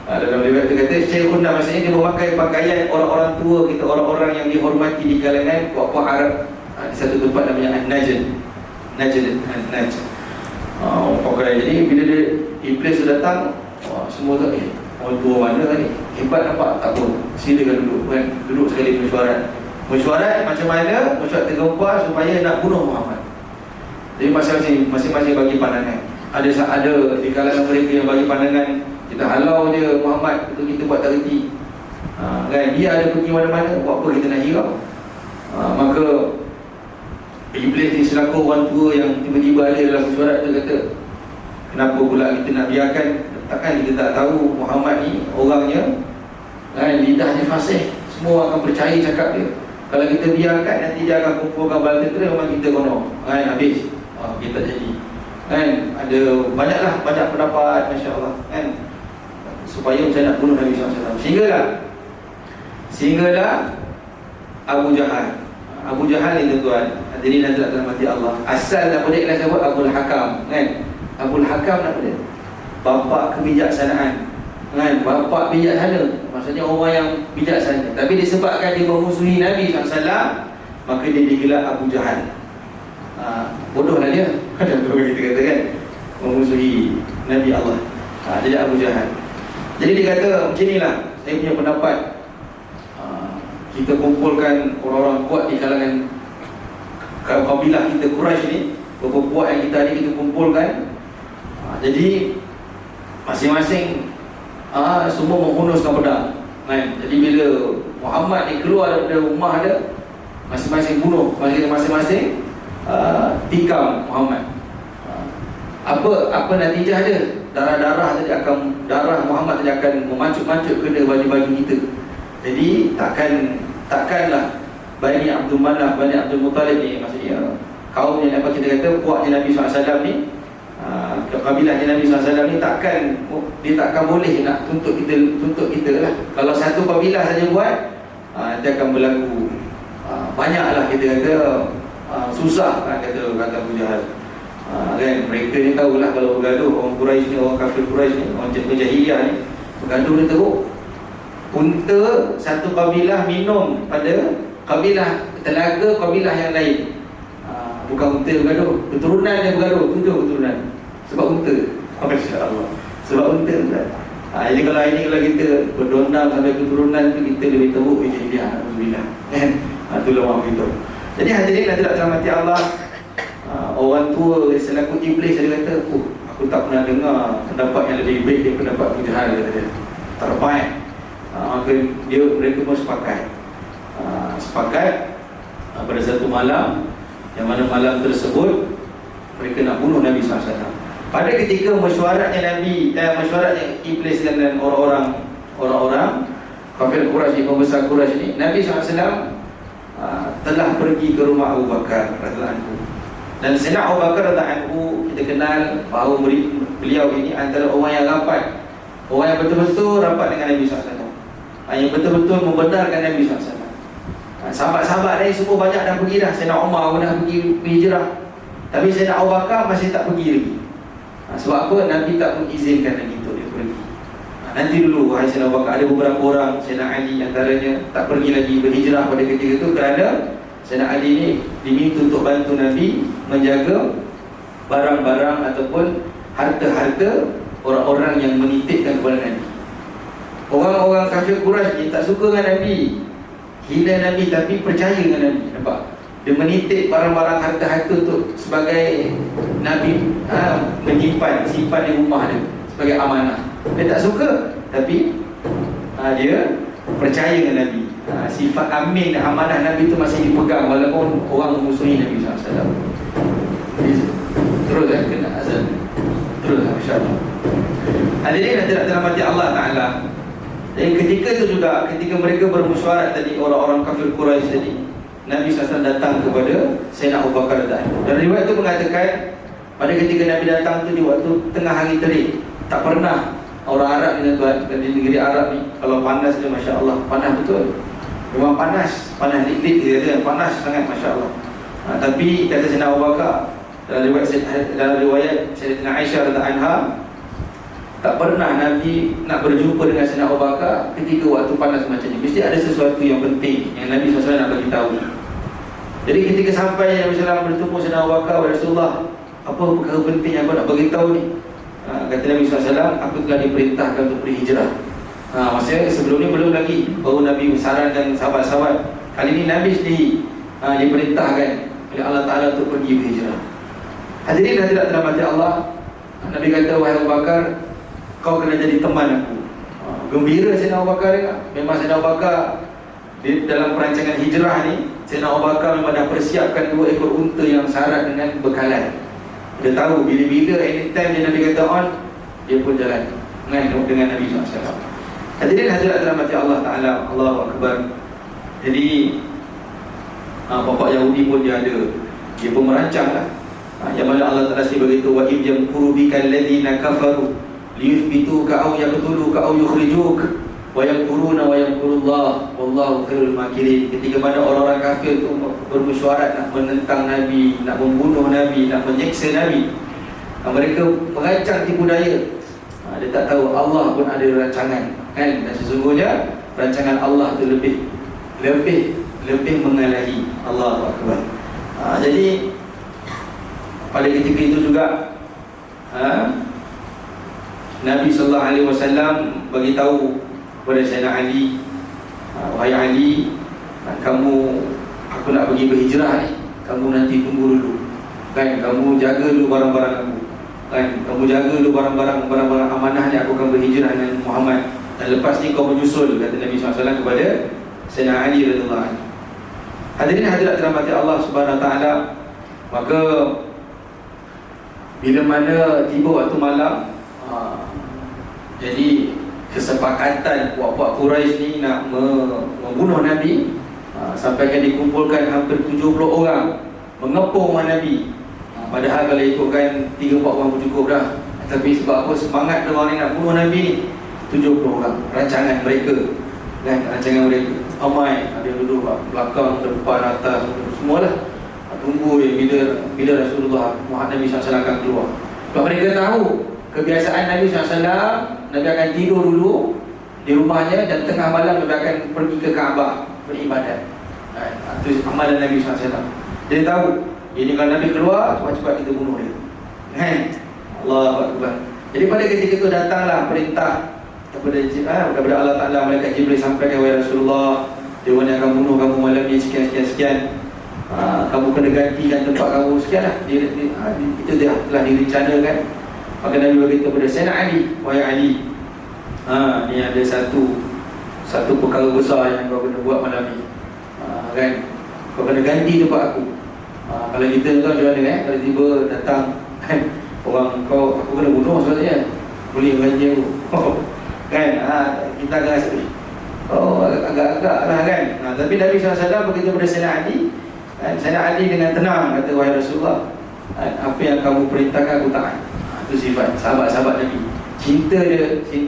Dalam riwayat dia kata Syekhun Najd, maksudnya dia memakai pakaian orang-orang tua kita, orang-orang yang dihormati di kalangan puak-puak Arab di satu tempat namanya An-Najd. Najd. Pakai. Jadi bila dia iblis datang, semua tak orang tua mana ni? Hebat nampak? Tak apa, silakan duduk kan? Duduk sekali mesyuarat. Mesyuarat macam mana? Mesyuarat tergempar supaya nak bunuh Muhammad. Jadi masing-masing bagi pandangan. Ada di kalangan mereka yang bagi pandangan kita halau je Muhammad, itu kita buat tak reti. Kan? Dia ada pergi mana-mana, buat apa kita nak hirau? Maka iblis ni selaku orang tua yang tiba-tiba ada dalam mesyuarat tu kata, kenapa pula kita nak biarkan? Takkan kita tak tahu Muhammad ni orangnya kan, lidahnya fasih, semua akan percaya cakap dia. Kalau kita biarkan, nanti dia akan kumpulkan bala tentera, memang kita kono kan, habis. Kita jadi kan, ada banyak pendapat, Masya Allah kan, supaya saya nak bunuh Nabi SAW. Sehinggalah Abu Jahal ni tuan, hadirin hadirat dirahmati Allah. Asal nama dia ialah siapa? Abul Hakam kan. Abul Hakam nama dia bapa kebijaksanaan kan, bapa bijaksana, maksudnya orang yang bijaksana. Tapi disebabkan dia memusuhi Nabi SAW, maka dia digelar Abu Jahal. Bodohlah dia. Kita kata kan, memusuhi Nabi Allah. Jadi Abu Jahal. Jadi dia kata macam inilah, saya punya pendapat, kita kumpulkan orang-orang kuat di kalangan kabilah kita Quraisy ni, beberapa kuat yang kita ada kita kumpulkan. Jadi masing-masing semua menghunuskan pedang kan? Jadi bila Muhammad ni keluar daripada rumah dia, masing-masing bunuh, masing-masing tikam Muhammad. Apa natijah dia? Darah Muhammad tadi akan memancut-mancut kena baju-baju kita. Jadi takkanlah Bani Abdul Manaf, Bani Abdul Muttalib ni, maksudnya kaum yang apa kita kata kuatnya Nabi SAW ni, kabilahnya Nabi SAW ni, dia takkan boleh nak tuntut kita lah. Kalau satu kabilah saja buat, dia akan berlaku banyaklah kita kata susah kan, kata Abu Jahal. Kan mereka ni tahulah kalau bergaduh, orang Quraisy ni, orang kafir Quraisy ni, orang jahiliyah ni bergaduh dia teruk. Unta satu kabilah minum pada kabilah telaga kabilah yang lain. Bukan unta bergaduh, keturunan dia bergaduh, 7 keturunan. Sebab unta. Masya-Allah. Sebab unta kan. Jadi kalau ini kalau kita berdondam sampai keturunan tu, kita lebih teruk jahiliyah. Alhamdulillah. Kan? Itulah orang kita. Jadi hadirin hadirat dirahmati Allah, orang tua selaku iblis dia kata, aku tak pernah dengar pendapat yang lebih baik daripada pendapat Abu Jahal, kata dia. Terbaik. Maka mereka pun sepakat pada satu malam, yang mana malam tersebut mereka nak bunuh Nabi SAW. Pada ketika mesyuaratnya mesyuaratnya iblis dan orang-orang kafir Quraisy, pembesar Quraisy ni, Nabi SAW telah pergi ke rumah Abu Bakar radhiyallahu anhu. Dan Sayyidina Abu Bakar radhiyallahu anhu, kita kenal bahawa beliau ini antara orang yang rapat, orang yang betul-betul rapat dengan Nabi SAW, yang betul-betul membenarkan Nabi SAW. Sahabat-sahabat lain semua banyak dah pergi dah. Sayyidina Umar pun dah pergi hijrah, tapi Sayyidina Abu Bakar masih tak pergi lagi. Sebab apa? Nabi tak mengizinkan lagi untuk dia pergi. Nanti dulu wahai Sayyidina Abu Bakar. Ada beberapa orang, Sayyidina Ali antaranya, tak pergi lagi berhijrah pada ketika itu kerana Sayyidina Ali ni diminta untuk bantu Nabi menjaga barang-barang ataupun harta-harta orang-orang yang menitipkan kepada Nabi. Orang-orang kafir Quraisy dia tak suka dengan Nabi, hina Nabi, tapi percaya dengan Nabi. Nampak? Dia menitip barang-barang harta-harta untuk sebagai Nabi menyimpan, simpan di rumah dia sebagai amanah. Dia tak suka, tapi dia percaya dengan Nabi. Sifat amin dan amanah Nabi itu masih dipegang walaupun orang memusuhi Nabi SAW. Terus kena azan. Terus insya-Allah. Hadirin hadirat dirahmati Allah Taala. Dan ketika itu juga, ketika mereka bermusyawarah tadi, orang-orang kafir Quraisy tadi, Nabi SAW datang kepada Sayyidina Abu Bakar dan riwayat itu mengatakan pada ketika Nabi datang tu di waktu tengah hari terik. Tak pernah orang Arab ni tuan, di negeri Arab ni kalau panas dia masya-Allah, panas betul. Memang panas lik-lik dia kata, panas sangat masya-Allah. Tapi kata Sayyidina Abu Bakar dalam riwayat Sayyidatina Aisyah radhiyallahu anha, tak pernah Nabi nak berjumpa dengan Sayyidina Abu Bakar ketika waktu panas macam ni. Mesti ada sesuatu yang penting yang Nabi SAW nak beritahu. Jadi ketika sampai Nabi SAW bertemu Sayyidina Abu Bakar, Rasulullah, apa perkara penting yang aku nak beritahu ni? Kata Nabi SAW, aku telah diperintahkan untuk berhijrah. Maksudnya sebelum ni belum lagi, baru Nabi sarankan sahabat-sahabat. Kali ni Nabi sendiri diperintahkan oleh Allah Ta'ala untuk pergi berhijrah. Hadirin hadirat dirahmati Allah, Nabi kata, wahai Abu Bakar, kau kena jadi teman aku. Gembira Sayyidina Abu Bakar kan? Memang Sayyidina Abu Bakar di dalam perancangan hijrah ni, Sayyidina Abu Bakar memang dah persiapkan 2 ekor unta yang syarat dengan bekalan. Dia tahu bila-bila anytime dia Nabi kata on, dia pun jalan dengan Nabi SAW. Hadirin hadirat dirahmati Allah Ta'ala, Allahu Akbar. Jadi bapak Yahudi pun dia ada, dia pun merancang lah. Yang mana Allah Ta'ala sendiri beritahu, wa idh yamkuru bika alladhina kafaru liyuthbituka aw yaqtuluka aw yukhrijuk wa yamkuruna wa yamkurullah wallahu khairul makirin. Ketika mana orang-orang kafir itu bermusyawarah nak menentang Nabi, nak membunuh Nabi, nak menyeksa Nabi, mereka merancang tipu daya. Dia tak tahu Allah pun ada rancangan kan? Dan sesungguhnya rancangan Allah itu lebih mengalahi. Allahu Akbar. Jadi pada ketika itu juga Nabi SAW beritahu kepada Sayyidina Ali, wahai Ali, aku nak pergi berhijrah ni, kamu nanti tunggu dulu kan, kamu jaga dulu barang-barang aku kan, kamu jaga dulu barang-barang amanah ni, aku akan berhijrah dengan Muhammad, dan lepas ni kau menyusul, kata Nabi SAW kepada Sayyidina Ali radhiyallahu anhu. Hadirin hadirat dirahmati Allah Subhanahu Wa Taala, maka bila mana tiba waktu malam, jadi kesepakatan puak-puak Quraisy ni nak membunuh Nabi, sampaikan dikumpulkan hampir 70 orang mengepung Nabi. Padahal kalau ikutkan 3-4 orang pun cukup dah, tapi sebab apa semangat orang ni nak bunuh Nabi ni, 70 orang, rancangan mereka kan, rancangan mereka ramai, ada duduk belakang, depan, atas, semualah tunggu bila Rasulullah Muhammad Nabi SAW akan keluar. Sebab mereka tahu kebiasaan Nabi SAW, Nabi akan tidur dulu di rumahnya dan tengah malam Nabi akan pergi ke Kaabah beribadat. Itu amalan Nabi SAW. Dia tahu, ini kalau Nabi keluar, cepat-cepat kita bunuh dia kan? Allahu Akbar. Jadi pada ketika itu datanglah perintah daripada Allah Ta'ala, malaikat Jibril sampaikan, wahai Rasulullah, dia akan bunuh kamu malam ni sekian. Kamu kena gantikan tempat kamu sekian lah. Itu dia telah direncanakan. Maka Nabi beritahu kepada Sayyidina Ali, wahai Ali, ni ada satu perkara besar yang kau kena buat malam ni kan, kau kena ganti tempat aku. Kalau kita tuan macam mana kalau tiba datang orang kau, aku kena bunuh sebenarnya, boleh ganti aku kan? Kita akan rasa agak-agak lah kan. Tapi Nabi SAW beritahu kepada Sayyidina Ali, Sayyidina Ali dengan tenang kata, wahai Rasulullah, apa yang kamu perintahkan aku taat. Itu sifat sahabat-sahabat Nabi. Cinta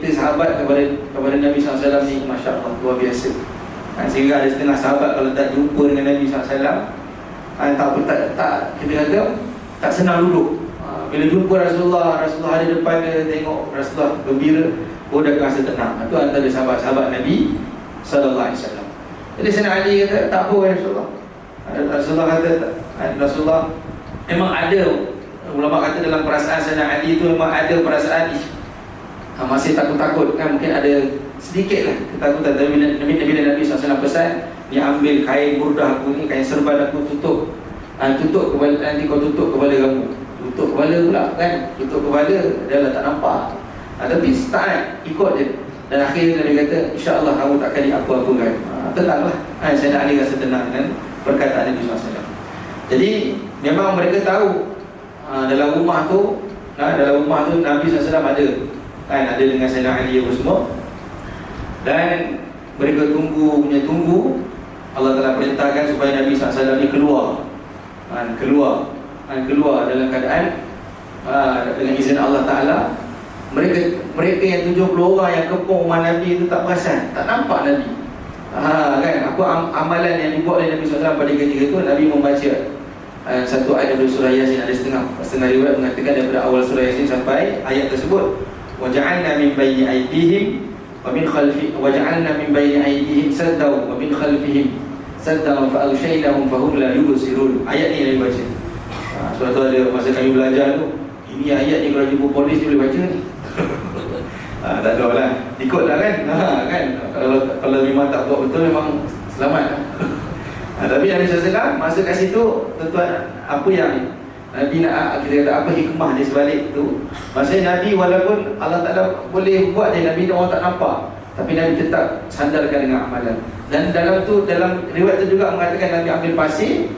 sahabat kepada Nabi SAW ni, Masya Allah, luar biasa. Sehingga ada setengah sahabat kalau tak jumpa dengan Nabi SAW, kita kata tak senang duduk. Bila jumpa Rasulullah ada depan dia, tengok Rasulullah gembira, dah rasa tenang. Itu antara sahabat-sahabat Nabi SAW. Jadi Sayyidina Ali kata, tak apa wahai Rasulullah. Rasulullah kata, Rasulullah memang ada ulama kata dalam perasaan Sayyidina Ali itu memang ada perasaan masih takut-takut kan, mungkin ada sedikit lah ketakutan. Tapi Nabi SAW pesan, ni ambil kain burdah aku ni, kain serban aku tutup, tutup kepala, nanti kau tutup kepala kamu. Tutup kepala pula kan, tutup kepala dah lah tak nampak. Tapi tak ikut je. Dan akhirnya Nabi kata, insya-Allah kamu tak akan apa-apa kan. Tenanglah. Sayyidina Ali rasa tenang kan perkataan Nabi SAW. Jadi memang mereka tahu dalam rumah tu Nabi SAW ada kan, ada dengan Sayyidina Ali apa semua. Dan mereka tunggu Allah Ta'ala perintahkan supaya Nabi SAW ni keluar dalam keadaan dengan izin Allah Ta'ala. Mereka yang 70 orang yang kepung rumah Nabi itu tak perasan, tak nampak Nabi. Kan, apa amalan yang dibuat oleh Nabi SAW pada ketika itu, Nabi membaca satu ayat dari surah Yasin. Ada setengah riwayat mengatakan daripada awal surah Yasin sampai ayat tersebut, waja'alna min baini aydihim wa min khalfi waja'alna min baini aydihim saddaw wa min khalfihim saddaw fa aghshaynahum fa hum la yubsirun. Ayat ni yang dibaca. Suatu ada masa kami belajar tu, ini ayat ni kalau jumpa polis dia boleh baca ni. Tak tahu lah, ikutlah kan. Kan kalau memang tak buat betul memang selamat. Tapi Nabi SAW masa kat situ, tuan-tuan, apa yang Nabi nak, kita kata apa hikmah di sebalik tu. Maksudnya Nabi walaupun Allah Ta'ala boleh buat dia, Nabi orang tak nampak, tapi Nabi tetap sandarkan dengan amalan. Dan dalam riwayat tu juga mengatakan Nabi ambil pasir,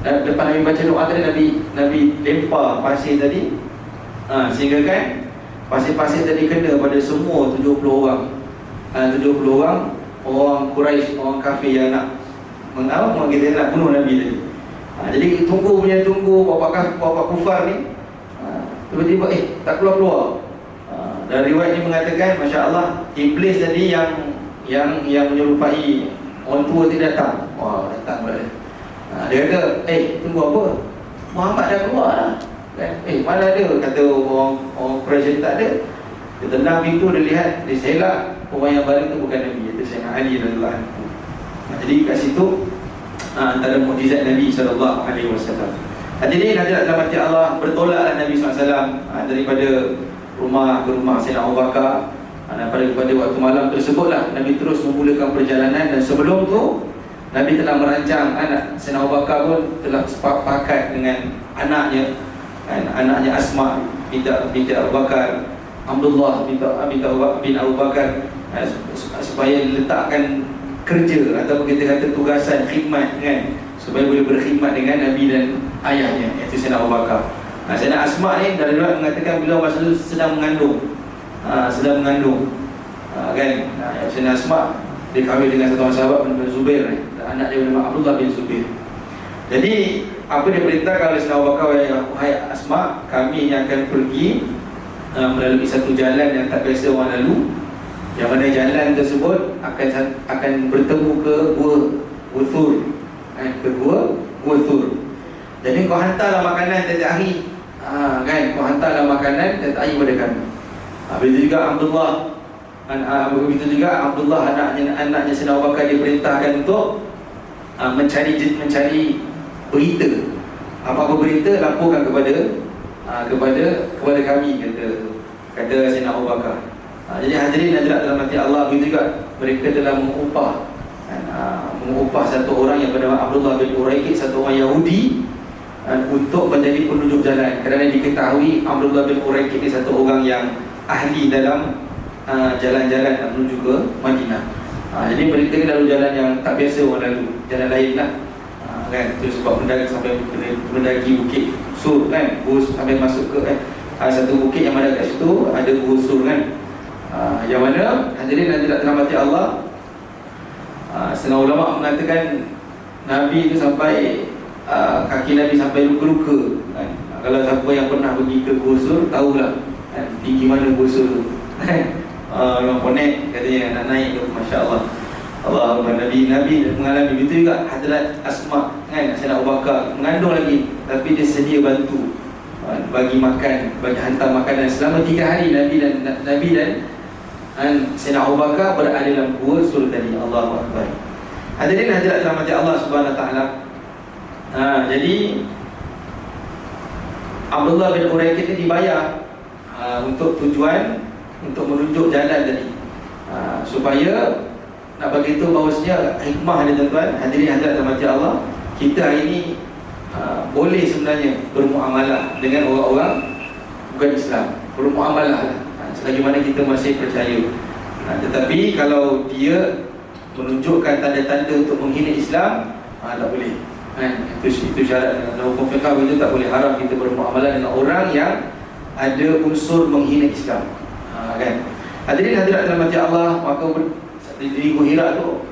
dan depan Nabi baca doa tadi, Nabi lempar pasir tadi, sehingga kan pasir-pasir tadi kena pada semua 70 orang. 70 orang Quraisy, orang kafir yang nak kita nak bunuh Nabi tadi. Jadi tunggu bapak kufar ni, tiba-tiba tak keluar. Dan riwayat ni mengatakan, Masya Allah, iblis tadi yang menyerupai orang tua tidak datang. Datang pula dia. Dia kata, tunggu apa? Muhammad dah keluar dah kan? Mana ada? Kata orang Quraisy tak ada. Dia tendang pintu, dia lihat, dia selak, orang yang baring tu bukan Nabi, itu Sayyidina Ali radhiyallahu anhu. Jadi kat situ antara mukjizat Nabi SAW. Hadirin hadirat dalam hati Allah, bertolaklah Nabi SAW daripada rumah ke rumah Sayyidina Abu Bakar. Pada waktu malam tersebutlah Nabi terus memulakan perjalanan. Dan sebelum tu Nabi telah merancang, anak Sayyidina Abu Bakar pun telah sepakat dengan anaknya Asma binti Abu Bakar, Abdullah bin Abu Bakar, supaya letakkan kerja atau kita kata tugasan khidmat kan, supaya boleh berkhidmat dengan Nabi dan ayahnya, iaitu Sayyidina Abu Bakar. Sayyidina Asma ni dari riwayat mengatakan beliau masa itu sedang mengandung kan. Sayyidina Asma dia kahwin dengan satu orang sahabat bernama Zubair, anak dia bernama Abdullah bin Zubair. Jadi apa dia perintahkan oleh Sayyidina Abu Bakar, wahai Asma, kami yang akan pergi melalui satu jalan yang tak biasa orang lalu, yang mana jalan tersebut akan bertemu ke Gua Thur, ke Gua Thur. Jadi kau hantarlah makanan tiap hari, kan, kau hantarlah makanan tiap hari pada kami. Begitu juga Abdullah, anaknya Sayyidina Abu Bakar diperintahkan untuk mencari berita. Apa-apa berita laporkan kepada kami, kata Sayyidina Abu Bakar. Jadi hadirin hadirat dalam hati Allah, begitu juga mereka telah mengupah satu orang yang bernama Abdullah bin Uraiqid, satu orang Yahudi, untuk menjadi penunjuk jalan. Kerana diketahui Abdullah bin Uraiqid ini satu orang yang ahli dalam jalan-jalan menuju ke Madinah. Jadi mereka ni lalu jalan yang tak biasa orang lalu, jalan lain lah, kan. Itu sebab mendaki bukit Sur kan, sampai masuk ke satu bukit yang mana kat situ ada Gua Sur kan. Yang mana hadirin hadirat dalam hati Allah, setengah ulama mengatakan Nabi itu sampai kaki Nabi sampai luka-luka kan. Kalau siapa yang pernah pergi ke Gua Sur tahulah kan, tinggi mana Gua Sur tu. Memang ponek katanya nak naik tu, Masya Allah. Nabi mengalami begitu juga. Hadrat Asma kan, Sayyidina Abu Bakar mengandung lagi, tapi dia sedia bantu bagi makan, bagi hantar makanan selama 3 hari. Nabi dan Sayyidina Abu Bakar berada dalam Gua Sur tadi. Allahu Akbar. Hadirin hadirat dalam hati Allah Subhanahu Wa Taala. Jadi Abdullah bin Uraikid ni dibayar untuk tujuan, untuk menunjuk jalan tadi, supaya nak bagi tahu bahawasanya hikmah ni tuan-tuan, hadirin hadirat dan mati Allah, kita hari ni boleh sebenarnya bermuamalah dengan orang-orang bukan Islam, bermuamalah selagi mana kita masih percaya. Tetapi kalau dia menunjukkan tanda-tanda untuk menghina Islam, tak boleh. Itu syarat dalam hukum fiqh, itu tak boleh, haram kita bermuamalah dengan orang yang ada unsur menghina Islam. Kan? Hadirin hadirat dalam mati Allah, maka di Gua Hira tu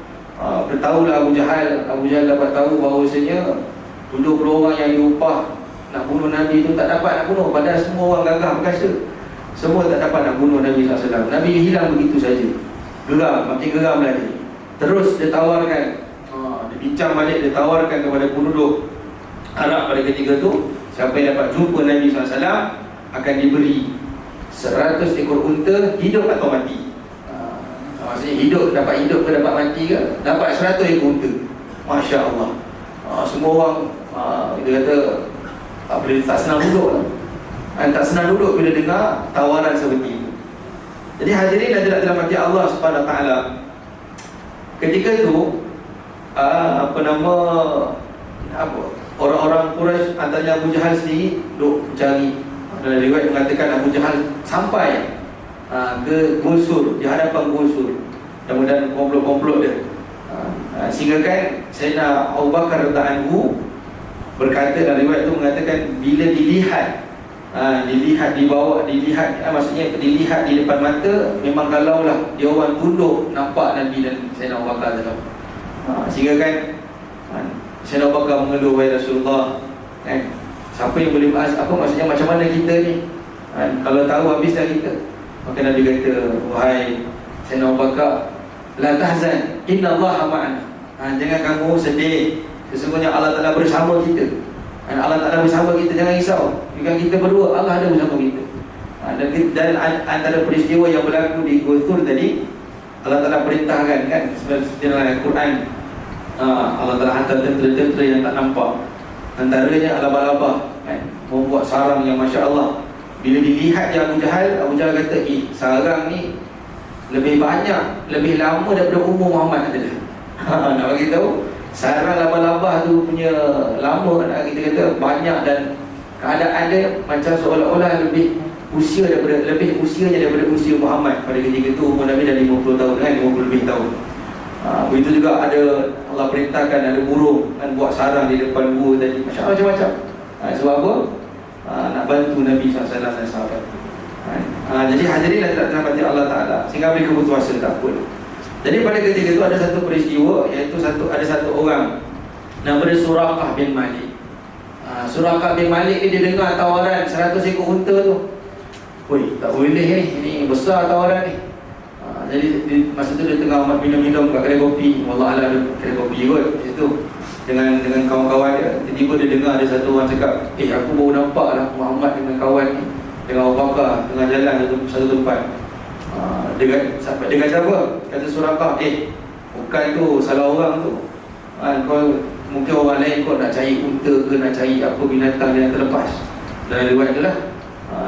bertahulah Abu Jahal dapat tahu bahawasanya 70 orang yang diupah nak bunuh Nabi itu tak dapat nak bunuh, padahal semua orang gagah perkasa, semua tak dapat nak bunuh Nabi SAW. Nabi hilang begitu saja. Geram, makin geram lagi. Terus dia tawarkan, dia bincang balik, dia tawarkan kepada penduduk Arab pada ketika tu, siapa yang dapat jumpa Nabi SAW akan diberi 100 ekor unta, hidup atau mati. Maksudnya hidup, dapat hidup ke dapat mati ke, dapat 100 ekor unta. Masya Allah. Semua orang dia kata tak senang duduk lah. Tak senang duduk bila dengar tawaran seperti itu. Jadi hadirin hadirat dalam hati Allah Subhanahu Wa Taala, ketika itu orang-orang Quraisy, antaranya Abu Jahal sendiri duk mencari. Dalam riwayat mengatakan Abu Jahal sampai ke Gusur, di hadapan Gusur, kemudian komplot-komplot dia, sehingga kan Sayyidina Abu Bakar radhiyallahu anhu berkata, dalam riwayat itu mengatakan, bila dilihat maksudnya dilihat di depan mata, memang kalaulah dia orang tunduk nampak Nabi dan Sayyidina Abu Bakar dalam, sehingga kan Sayyidina Abu Bakar mengeluh, wahai Rasulullah, kan, siapa yang boleh apa maksudnya macam mana kita ni, kalau tahu habislah kita. Maka Nabi kata, wahai Sayyidina Abu Bakar, la tahzan, inna Allah ma'ana. Jangan kamu sedih, sesungguhnya Allah Ta'ala bersama kita. Allah Ta'ala bersama kita, jangan risau. Bukan kita berdua, Allah ada bersama kita. Dan antara peristiwa yang berlaku di Gusur tadi, Allah Ta'ala perintahkan, kan, seperti dalam Al-Quran, Allah Ta'ala hantar tentera-tentera yang tak nampak, antaranya laba-laba, kan, membuat sarang yang Masya Allah. Bila dilihat Abu Jahal kata, sarang ni lebih banyak, lebih lama daripada umur Muhammad adalah. Nak bagi tahu, sarang laba-laba tu punya lama, kita kata banyak, dan keadaan dia macam seolah-olah lebih usianya daripada usia Muhammad. Pada ketika itu umur Nabi dah 50 tahun, kan, 50 lebih tahun. Begitu juga ada, Allah perintahkan ada burung, kan, buat sarang di depan gua tadi. Masya Allah, macam-macam. Sebab apa? Nak bantu Nabi SAW dan sahabat. Jadi hadirin dalam hati Allah Ta'ala, sehingga ambil keputusan tak pun. Jadi pada ketika itu ada satu peristiwa, iaitu ada satu orang nama dia Suraqah bin Malik. Suraqah bin Malik ni dia dengar tawaran 100 ekor unta tu. Woi, tak boleh ni, ini besar tawaran ni. Jadi masa tu dia tengah minum-minum kat kedai kopi. Wallah ala ada kedai kopi kot di situ, dengan kawan-kawan dia. Tiba-tiba dia dengar ada satu orang cakap, aku baru nampak lah Muhammad dengan kawan ni, dengan Abu Bakar tengah jalan satu tempat. Dengan siapa? Kata Suraqah, bukan tu, salah orang tu. Kau mungkin orang lain, kau nak cari unta ke, nak cari apa binatang yang terlepas. Dalam riwayat tu lah.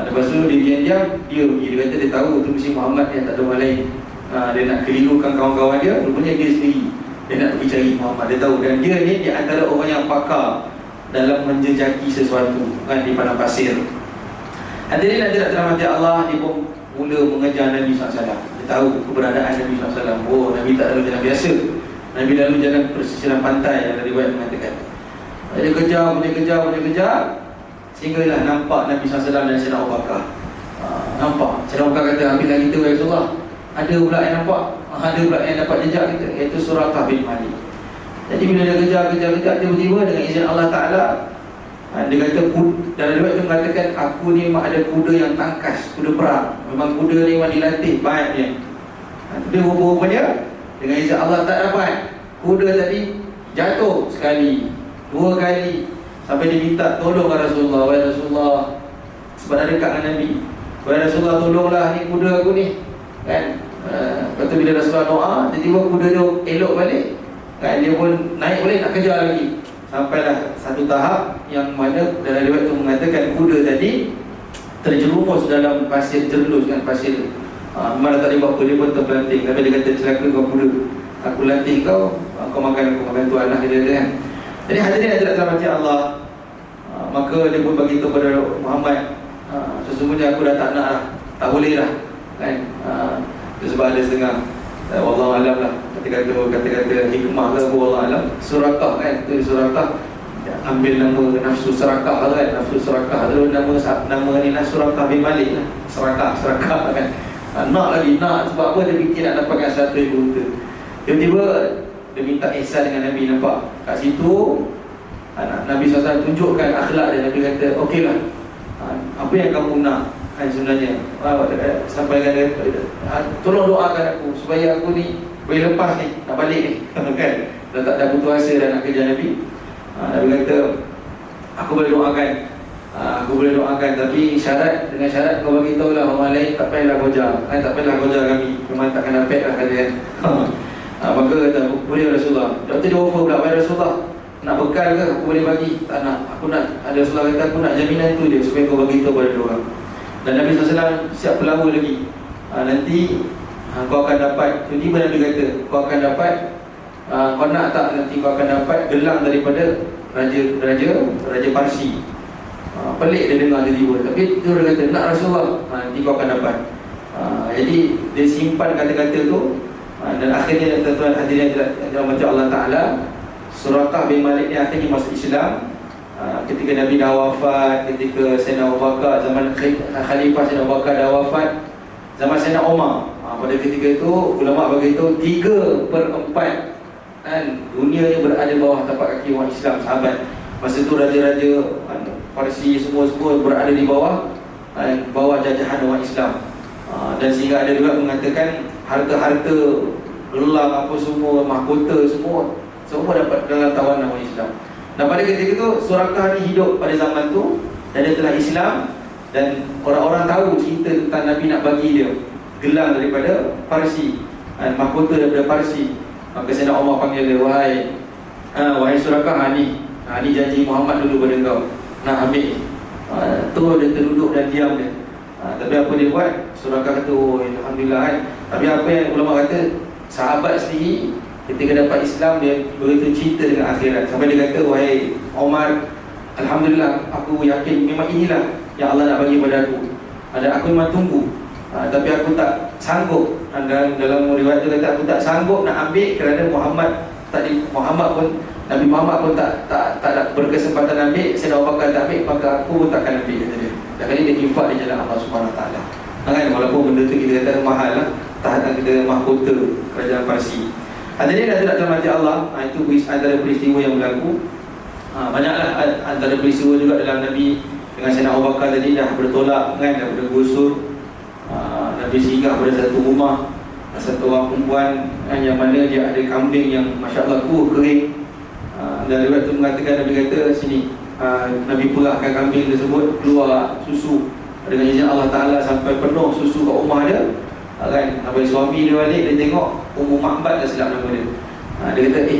Lepas tu dia diam-diam, dia pergi. Dia kata dia tahu tu mesti Muhammad yang tak ada orang lain. Dia nak kelirukan kawan-kawan dia, rupanya dia sendiri. Dia nak pergi cari Muhammad, dia tahu. Dan dia ni di antara orang yang pakar dalam menjejaki sesuatu, kan, di padang pasir. Hadirin hadirat dalam hati Allah, dia pun mula mengejar Nabi SAW. Dia tahu keberadaan Nabi SAW. Oh, Nabi tak lalu jalan biasa, Nabi lalu jalan persisiran pantai, yang riwayat mengatakan. Dia kejar, sehinggalah nampak Nabi SAW dan Sayyidina Abu Bakar. Nampak Sayyidina Abu Bakar kata, habislah kita, ya Rasulullah. Ada pula yang nampak, ada pula yang dapat jejak kita, iaitu Suraqah bin Malik. Jadi bila dia kejar, tiba-tiba dengan izin Allah Ta'ala, dia kata, dalam riwayat itu mengatakan, aku ni memang ada kuda yang tangkas, kuda perang. Memang kuda ni memang dilatih baiknya. Dia rupa-rupanya dengan izin Allah tak dapat. Kuda tadi jatuh sekali, 2 kali, sampai dia minta tolong Rasulullah. Wahai Rasulullah, sebab ada dekat dengan Nabi, wahai Rasulullah, tolonglah ni kuda aku ni, kan. Lepas tu bila Rasulullah doa, tiba-tiba kuda dia elok balik, kan, dia pun naik balik nak kejar lagi. Sampailah satu tahap yang mana dalam riwayat itu mengatakan kuda tadi terjerumus dalam pasir jerlus kan, pasir mana tak dibuat apa, dia pun terpelanting. Tapi dia kata celaka kau kuda, aku latih kau, kau makan tuan lah, dia kan. Jadi hadirin hadirat rahmati Allah, maka dia pun bagi tahu kepada Muhammad, sesungguhnya aku dah tak nak lah, tak boleh lah kan. Sebab ada setengah wallahu alam lah kata-kata hikmah ke wallahu alam, surakah kan, tu surakah ambil nama nafsu serakah kan, nafsu serakah tu nama ni lah Surakah bin Malik lah, serakah kan. Nak lagi, nak sebab apa, dia fikir nak dapatkan satu ibu unta. Tiba-tiba dia minta ihsan dengan Nabi, nampak kat situ Nabi SAW tunjukkan akhlak dia. Nabi kata okeylah, apa yang kamu nak sebenarnya, sampaikan dia, tolong doakan aku supaya aku ni boleh lepas ni, nak balik ni kan, dah tak ada putus asa dah nak kerja Nabi. Nabi kata aku boleh doakan, tapi dengan syarat kau bagi tahu lah orang lain tak payahlah gojar kan, tak payahlah gojar kami, memang takkan dapat lah kata kan. Maka kata boleh Rasulullah. Lepas tu dia offer pula, wahai Rasulullah, nak bekal ke aku boleh bagi? Tak nak, aku nak, ada Rasulullah kata aku nak jaminan tu dia supaya kau bagi tahu pada dia orang. Dan Nabi SAW siap pelawa lagi, nanti kau akan dapat, tiba-tiba Nabi kata kau akan dapat, kau nak tak nanti kau akan dapat gelang daripada Raja Parsi. Pelik dia dengar tiba-tiba, tapi dia kata nak Rasulullah, nanti kau akan dapat. Jadi dia simpan kata-kata tu, dan akhirnya tuan-tuan hadirin dirahmati Allah Ta'ala, Surakah bin Malik ni akhirnya masuk Islam ketika Nabi dah wafat, ketika Sayyidina Abu Bakar, zaman Khalifah Sayyidina Abu Bakar dah wafat, zaman Sayyidina Umar. Pada ketika itu ulama beritahu 3/4 kan dunia ni berada bawah tapak kaki orang Islam, sahabat. Masa tu raja-raja Parsi semua berada di bawah jajahan orang Islam. Dan sehingga ada juga mengatakan harta-harta gelang apa semua, mahkota semua dapat dalam tawanan orang Islam. Dan pada ketika itu Surakah ni hidup pada zaman tu, dan dia telah Islam, dan orang-orang tahu cerita tentang Nabi nak bagi dia gelang daripada Parsi, mahkota daripada Parsi. Maka Sayyidina Umar panggil dia, wahai Surakah, ni janji Muhammad dulu pada kau, nak ambil. Tu dia terduduk dan diam dia. Tapi apa dia buat? Surakah kata, oh alhamdulillah kan. Tapi apa yang ulama kata, sahabat sendiri ketika dapat Islam dia begitu cinta dengan akhirat, sampai dia kata, wahai Umar, alhamdulillah aku yakin memang inilah yang Allah nak bagi pada aku, dan aku memang tunggu. Tapi aku tak sanggup, dan dalam riwayat tu kata aku tak sanggup nak ambil kerana Nabi Muhammad pun tak berkesempatan ambil, Sayyidina Abu Bakar tak ambil, maka aku pun takkan ambil, kata dia. Dan kali dia infak di jalan Allah Subhanahu Wa Taala. Kan, walaupun benda tu kita kata mahal lah, tahatan kita mahkota kerajaan Parsi. Hadirin hadirat dirahmati Allah, itu antara peristiwa yang berlaku. Banyaklah antara peristiwa juga dalam Nabi dengan Sayyidina Abu Bakar tadi dah bertolak kan, dah bergusur. Nabi singgah pada satu rumah, satu orang perempuan kan, yang mana dia ada kambing yang masya-Allah kering. Dan riwayat tu mengatakan, Nabi kata sini, Nabi perahkan kambing tersebut keluar susu dengan izin Allah Ta'ala sampai penuh susu kat rumah dia kan. Habis suami dia balik, dia tengok Ummu Ma'bad dah silap nama dia. Dia kata,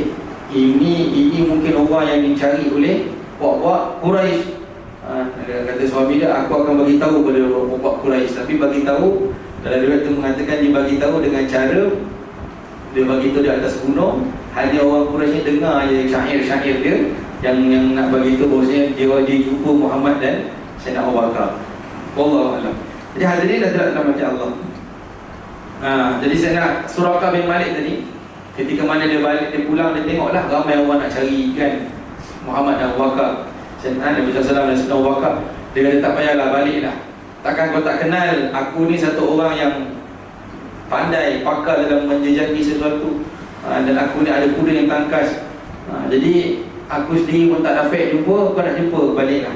ini mungkin orang yang dicari oleh puak-puak Quraisy. Dia kata suami dia, aku akan bagi tahu pada puak-puak Quraisy. Tapi bagi tahu, dalam riwayat tu mengatakan dia bagi tahu dengan cara dia bagi tahu di atas gunung. Hanya orang Quraisy dengar je syair-syair dia yang nak bagi tahu bahawasanya dia jumpa Muhammad dan Sayyidina Abu Bakar. Wallahu a'lam. Jadi hadirin hadirat rahmati Allah. Jadi Sayyidina Surakah bin Malik tadi, ketika mana dia balik, dia pulang, dia tengoklah ramai orang nak cari kan Muhammad dan Abu Bakar. Nabi SAW dan Sayyidina Abu Bakar, dia kata tak payahlah, baliklah. Takkan kau tak kenal aku ni satu orang yang pandai, pakar dalam menjejaki sesuatu, dan aku ni ada kuda yang tangkas. Jadi aku sendiri pun tak dapat jumpa, kau nak jumpa, baliklah.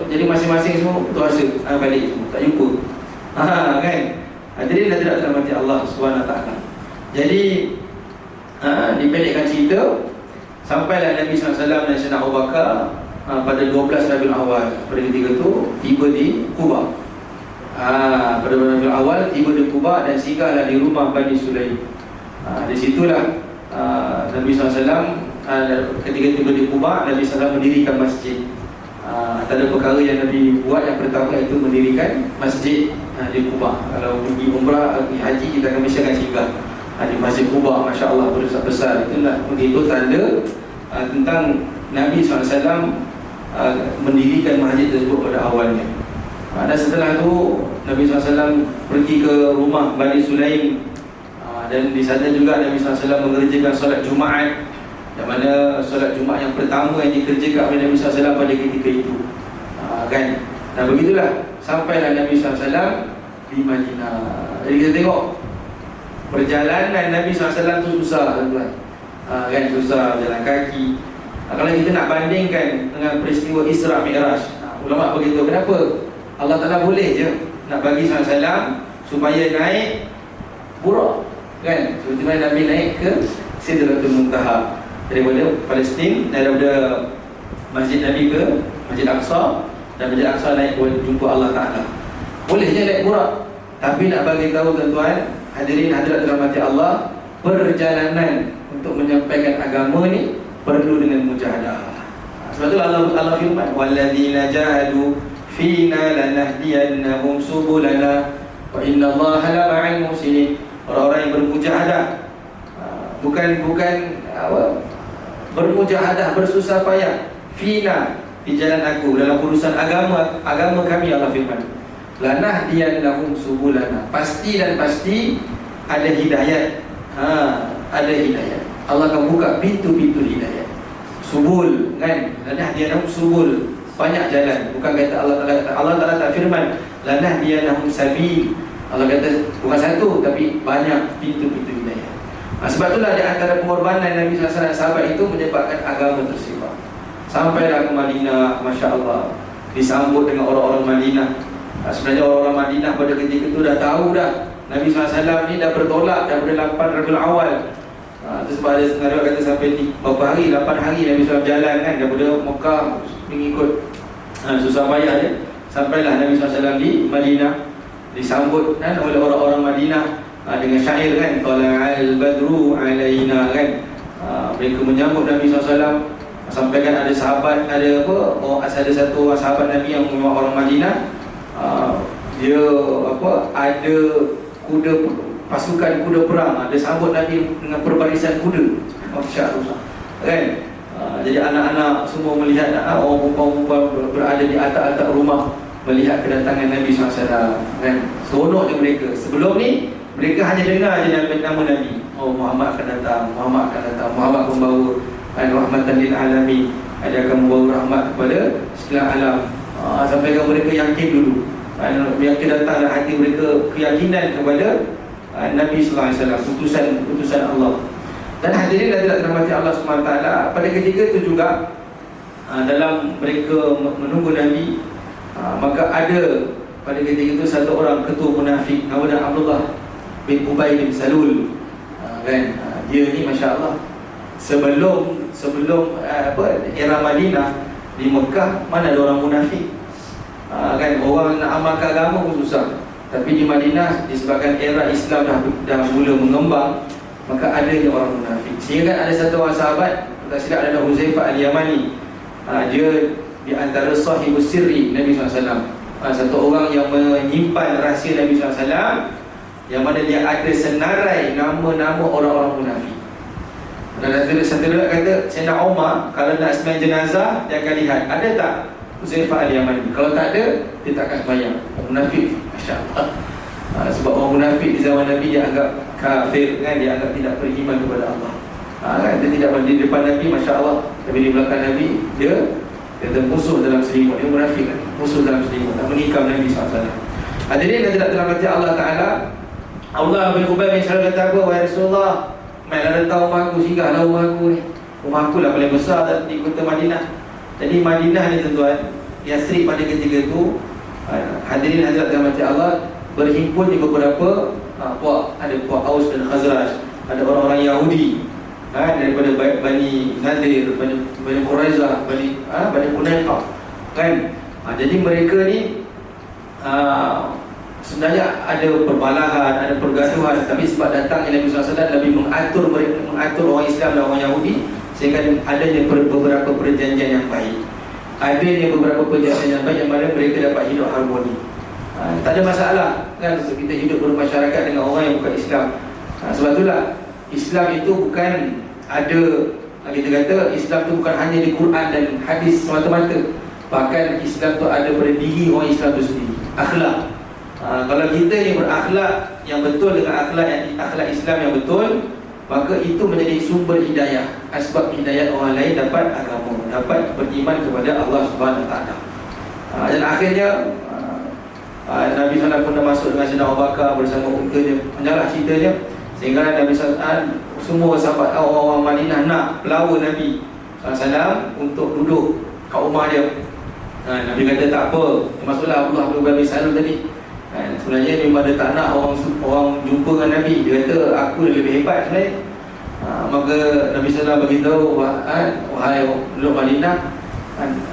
Jadi masing-masing semua putus asa, balik semua, tak jumpa. Kan? Jadi dah tidak terhormati Allah SWT. Jadi dipendekkan cerita, sampailah Nabi SAW dan Sayyidina Abu Bakar pada 12 Rabiul Awal. Pada ketika itu tiba di Quba. Pada Rabiul Awal tiba di Quba dan singgahlah di rumah Bani Sulaim. Di situlah Nabi SAW ketika tiba di Quba, Nabi SAW mendirikan masjid. Antara perkara yang Nabi buat yang pertama itu mendirikan masjid di Quba. Kalau pergi umrah, pergi haji, kita akan mesti akan singgah di Masjid Quba. Masya Allah, besar. Itulah begitu tanda tentang Nabi SAW mendirikan masjid tersebut pada awalnya. Dan setelah itu Nabi SAW pergi ke rumah Bani Sulaim, dan di sana juga Nabi SAW mengerjakan solat Jumaat, yang mana solat Jumaat yang pertama yang dikerjakan oleh Nabi SAW pada ketika itu. Kan? Nah begitulah sampailah Nabi SAW di Madinah. Jadi kita tengok perjalanan Nabi SAW tu susah, tuan-tuan. Kan, susah jalan kaki. Kalau kita nak bandingkan dengan peristiwa Isra Mi'raj, ulama begitu, kenapa Allah Ta'ala boleh je nak bagi SAW supaya naik Buraq, kan? Seperti mana Nabi naik ke Sidratul Muntaha daripada Palestin, daripada Masjid Nabi ke Masjid Aqsa, dan Masjid Aqsa naik jumpa Allah Ta'ala. Boleh je naik Buraq. Tapi nak bagi tahu tuan-tuan, hadirin hadirat dirahmati Allah, perjalanan untuk menyampaikan agama ni perlu dengan mujahadah. Sebab tu Allah firman, walladzina jahadu fina lanahdiyannahum subulana wa innallaha lama'al muhsinin. Orang-orang yang bermujahadah, bukan bermujahadah, bersusah payah fina, di jalan aku, dalam urusan agama kami. Allah firman, lanahdiyannahum subulana, pasti dan pasti ada hidayat. Ada hidayat. Allah akan buka pintu-pintu hidayat. Subul, kan? Lanahdiyannahum subul, banyak jalan. Bukan kata Allah Ta'ala tak firman lanahdiyannahum sabil. Allah kata bukan satu, tapi banyak pintu-pintu hidayah. Sebab itulah di antara pengorbanan Nabi SAW sahabat itu menyebabkan agama tersebar. Sampailah ke Madinah, Masya Allah, disambut dengan orang-orang Madinah. Sebenarnya orang-orang Madinah pada ketika itu dah tahu dah Nabi SAW ni dah bertolak daripada 8 Rabiul Awal. Terus sebab ada setengah kata sampai berapa hari, 8 hari Nabi SAW jalan, kan, daripada Mekah mengikut susah payah dia. Sampailah Nabi SAW di Madinah, disambut kan oleh orang-orang Madinah dengan syair, kan, tala'al badru alaina, kan. Mereka menyambut Nabi SAW. Sampaikan ada sahabat, ada satu orang sahabat Nabi yang memang orang Madinah. Dia ada kuda, pasukan kuda perang, dia sambut Nabi dengan perbarisan kuda. Masya Allah, kan. Jadi anak-anak semua melihat, orang perempuan berada di atap-atap rumah melihat kedatangan Nabi SAW, kan. Seronoknya mereka. Sebelum ni mereka hanya dengar je nama Nabi. Muhammad akan datang, Muhammad akan datang, Muhammad membawa rahmatan lil alamin, dia akan membawa rahmat kepada sekalian alam. Sampaikan mereka yakin dulu, yakin datang dalam hati mereka keyakinan kepada Nabi SAW, putusan Allah. Dan hadirin dan tidak dirahmati Allah SWT, pada ketika itu juga dalam mereka menunggu Nabi, maka ada pada ketika itu satu orang ketua munafik, namanya Abdullah bin Ubay bin Salul, kan. Dia ni Masya Allah, sebelum era Madinah, di Mekah mana ada orang munafik, kan. Orang nak amalkan agama pun susah. Tapi di Madinah, disebabkan era Islam dah mula mengembang, maka adanya orang munafik. Sehingga kan ada satu orang sahabat, tak silap ada Huzaifah Al-Yamani, dia di antara sahibus sirri Nabi SAW, satu orang yang menyimpan rahsia Nabi SAW, yang mana dia ada senarai nama-nama orang-orang munafik. Dan satu riwayat kata Sayyidina Umar kalau nak sembahyang jenazah, dia akan lihat ada tak Huzaifah Al-Yamani. Kalau tak ada, dia tak akan sembahyang. Munafik, Masya Allah. Sebab orang munafik di zaman Nabi dia anggap kafir, kan. Dia anggap tidak beriman kepada Allah, kan. Dia tidak berdiri depan Nabi, Masya Allah, tapi di belakang Nabi dia musuh dalam selimut. Dia munafik, kan? Musuh dalam selimut, tak menikam Nabi SAW. Hadirin dan tidak dirahmati Allah Ta'ala, Allah bin Ubay bin Salul kata apa? Wahai Rasulullah, mainlah datang rumah aku, singgahlah rumah aku ni. Rumah aku lah paling besar di kota Madinah. Jadi Madinah ni tuan-tuan, Yasrib pada ketika itu, hadirin hadirat dirahmati Allah, berhimpun di beberapa puak. Ada puak Aus dan Khazraj, ada orang-orang Yahudi, daripada Bani Nadir, Bani Quraizah, Bani Qunaiqah, kan. Jadi mereka ni sebenarnya ada perbalahan, ada pergaduhan, tapi sebab datangnya Nabi SAW, Nabi mengatur orang Islam dan orang Yahudi sehingga adanya beberapa perjanjian yang baik. Adanya beberapa perjanjian yang baik yang mana mereka dapat hidup harmoni. Tak ada masalah kan untuk kita hidup bermasyarakat dengan orang yang bukan Islam. Sebab itulah Islam itu bukan ada, kita kata Islam itu bukan hanya di Quran dan hadis semata-mata. Bahkan Islam itu ada pada diri orang Islam itu sendiri, akhlak. Kalau kita ni berakhlak yang betul dengan akhlak Islam yang betul, maka itu menjadi sumber hidayah, asbab hidayah orang lain dapat agama, dapat beriman kepada Allah Subhanahu Wa Taala. Dan akhirnya Nabi SAW pernah masuk dengan Sayyidina Abu Bakar bersama untanya. Menyalah ceritanya, sehingga Nabi SAW, semua sahabat orang-orang Madinah nak pelawa Nabi SAW untuk duduk kat rumah dia. Nabi kata tak apa, masuklah Abdullah bin Ubay bin Salul tadi. Sebenarnya dia memang dia tak nak orang jumpa dengan Nabi. Dia kata aku lebih hebat sebenarnya. Maka Nabi SAW beritahu, wahai penduduk Madinah,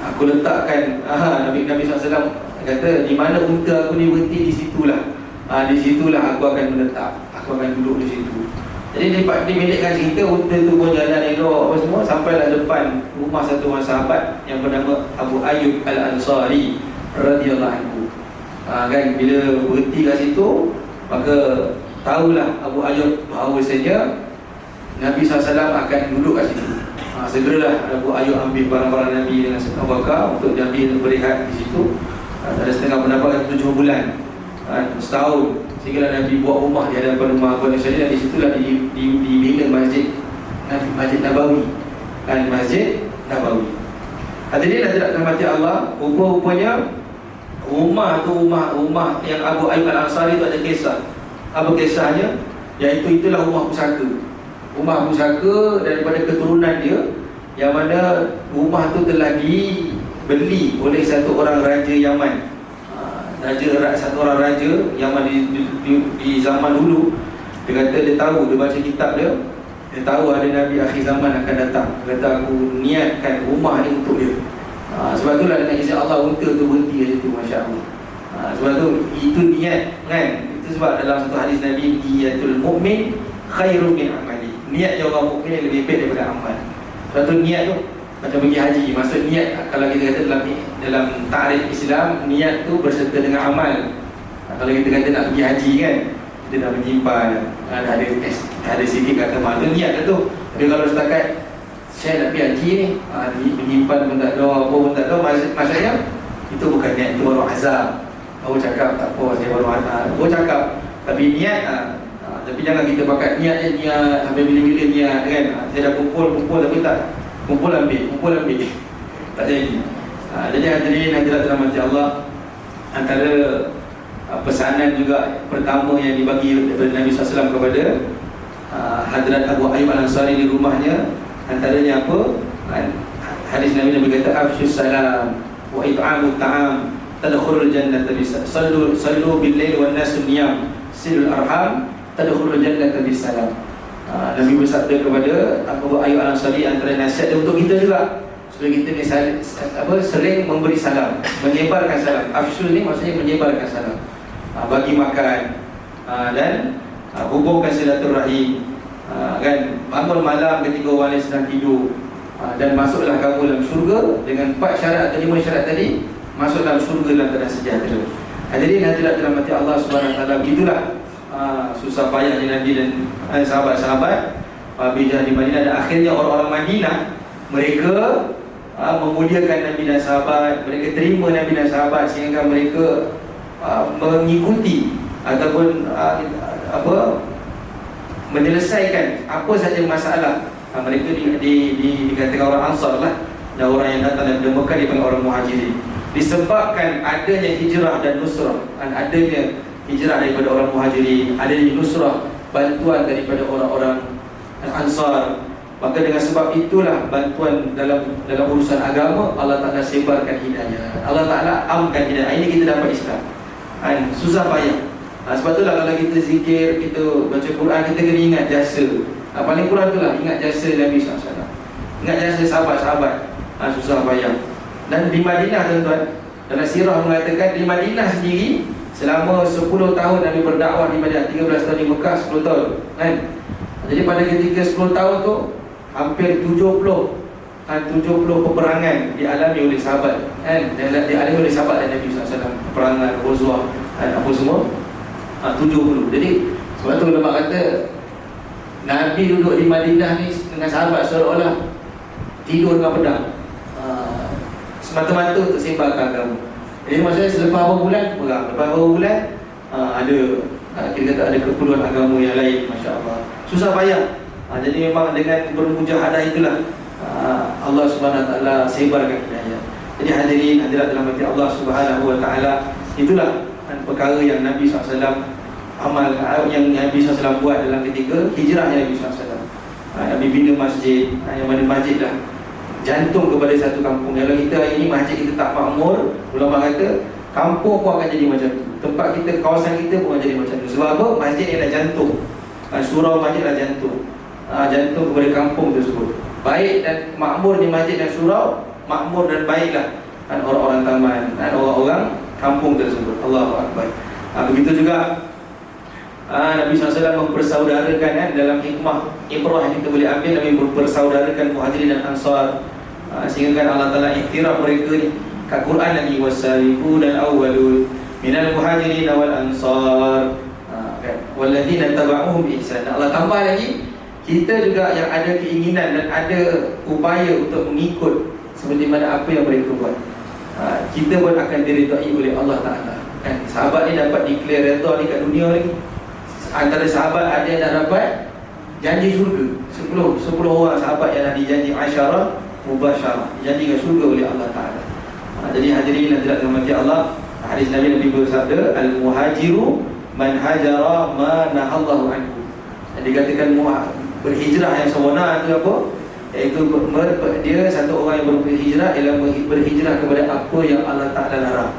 aku letakkan Nabi SAW kata, di mana unta aku ni berhenti, di situlah aku akan menetap, aku akan duduk di situ. Jadi dia milikkan cerita, unta tu pun jalan elok apa semua, sampailah depan rumah satu orang sahabat yang bernama Abu Ayyub Al-Ansari radhiyallahu anhu. Kan bila berhenti kat situ, maka tahulah Abu Ayyub bahawasanya Nabi SAW akan duduk kat situ. Segeralah Abu Ayyub ambil barang-barang Nabi dengan Abu Bakar untuk diambil berehat di situ. Ada setengah pendapat 7 bulan, setahun, sehingga Nabi buat rumah di hadapan rumah Abu Nabi, dan di situlah dibina Masjid Nabawi, Masjid Nabawi. Hadirin hadirat rahmati Allah, rupanya rumah tu rumah yang Abu Ayyub Al-Ansari tu ada kisah. Apa kisahnya? Iaitu itulah rumah pusaka. Rumah pusaka daripada keturunan dia, yang mana rumah tu telah dibeli oleh satu orang raja Yaman. Satu orang raja Yaman di zaman dulu. Dia kata dia tahu, dia baca kitab dia tahu ada Nabi akhir zaman akan datang. Dia kata aku niatkan rumah ni untuk dia. Sebab itulah dengan izin Allah unta tu berhenti kat situ, Masya Allah. Sebab tu itu niat kan. Itu sebab dalam satu hadis Nabi, niyatul mu'min khairun min amali. Niatnya orang mukmin lebih baik daripada amal. Sebab tu niat tu macam pergi haji. Maksud niat, kalau kita kata dalam ta'rif Islam, niat tu berserta dengan amal. Kalau kita kata nak pergi haji kan, kita dah menyimpan, ada sikit kata mana niat tu. Tapi kalau setakat saya nak pergi haji ni, menyimpan pun tak ada, apa pun tak ada, maksudnya itu bukan niat, itu baru azam. Baru cakap tak apa, saya baru cakap. Tapi niat, tapi jangan kita pakai niat sampai bila-bila niat kan. Saya dah kumpul tapi tak kumpul ambil tak jadi. Jadi hadirin hadirat rahmati Allah, antara pesanan juga pertama yang dibagi daripada Nabi SAW kepada Hadrat Abu Ayyub Al-Ansari di rumahnya, antaranya apa? Hadis Nabi kata, afshus salam wa it'amut ta'am tadkhulul jannata sallu bil lail wan nasu niyam silul arham tadkhulul jannata bisalam. Nabi bersabda kepada Abu Ayyub Al-Ansari, antara nasihat dia untuk kita juga, supaya kita ni sering memberi salam, menyebarkan salam. Afshul ni maksudnya menyebarkan salam, bagi makan, dan hubungkan silaturahim, kan, bangun malam ketika orang lain sedang tidur, dan masuklah kamu dalam syurga dengan 4 syarat atau 5 syarat tadi, masuk dalam syurga dalam keadaan sejahtera. Hadirin hadirat dirahmati Allah Subhanahu Wa Taala, begitulah susah payahnya Nabi dan sahabat-sahabat bijah di Madinah. Dan akhirnya orang-orang Madinah, mereka memuliakan Nabi dan sahabat, mereka terima Nabi dan sahabat, sehingga mereka mengikuti ataupun menyelesaikan apa saja masalah. Mereka dikatakan orang Ansar lah, dan orang yang datang daripada Mekah dipanggil orang Muhajirin. Disebabkan adanya hijrah dan nusrah, dan adanya hijrah daripada orang Muhajirin, adanya nusrah, bantuan daripada orang-orang Ansar, maka dengan sebab itulah bantuan dalam urusan agama, Allah Ta'ala sebarkan hidayah, Allah Ta'ala amkan hidayah. Ini kita dapat Islam, susah payah. Sebab itulah kalau kita zikir, kita baca Quran, kita kena ingat jasa, paling kurang itulah ingat jasa Nabi SAW, ingat jasa sahabat-sahabat, susah payah. Dan di Madinah, tuan-tuan, dalam sirah mengatakan di Madinah sendiri selama 10 tahun Nabi berdakwah di Madinah, 13 tahun di Mekah, 10 tahun kan. Jadi pada ketika 10 tahun tu hampir 70 peperangan dialami oleh sahabat, kan? Dan dialami oleh sahabat dan Nabi SAW, peperangan Ghazwah apa semua, 70. Jadi sebab tu ulama kata Nabi duduk di Madinah ni dengan sahabat seolah-olah tidur dengan pedang, semata-mata untuk sebarkan agama. Jadi maksudnya selepas beberapa bulan perang, lepas beberapa bulan ada kita kata ada keperluan agama yang lain, masya-Allah. Susah payah. Jadi memang dengan bermujahadah itulah Allah Subhanahu Wa Taala sebarkan hidayah. Jadi hadirin hadirat dalam hati Allah Subhanahu Wa Taala, itulah perkara yang Nabi SAW amal, yang Nabi SAW buat dalam ketika hijrahnya Nabi SAW. Nabi bina masjid, yang mana masjid dah jantung kepada satu kampung. Kalau kita hari ini masjid kita tak makmur, ulama kata kampung pun akan jadi macam tu, tempat kita, kawasan kita pun akan jadi macam tu. Sebab apa? Masjid ialah jantung, surau masjid adalah jantung, jantung kepada kampung tersebut. Baik dan makmur di masjid dan surau, makmur dan baiklah orang-orang taman, orang-orang kampung tersebut. Allahu Akbar. Begitu juga Nabi SAW mempersaudarakan, dalam hikmah ibrah yang kita boleh ambil, Nabi mempersaudarakan Muhajirin dan Ansar, sehingga kan Allah Ta'ala iktiraf mereka ni kat Quran lagi, wasabiqun al-awwalun minal muhajirin wal ansar walladzina tabauhum bi ihsan. Allah tambah lagi, kita juga yang ada keinginan dan ada upaya untuk mengikut seperti mana apa yang mereka buat, kita pun akan diridai oleh Allah Ta'ala, kan? Sahabat ni dapat declare redha ni kat dunia lagi. Antara sahabat ada yang dah dapat janji syurga, 10 orang sahabat yang dah dijanji asyarah mubasyarah, dijanjikan syurga oleh Allah Ta'ala. Jadi hadirin hadirat rahmati Allah, hadis Nabi bersabda, al-muhajiru man hajara ma nahallahu anhu. Dikatakan berhijrah yang sebenar itu apa? Iaitu dia satu orang yang berhijrah ialah berhijrah kepada apa yang Allah Ta'ala larang.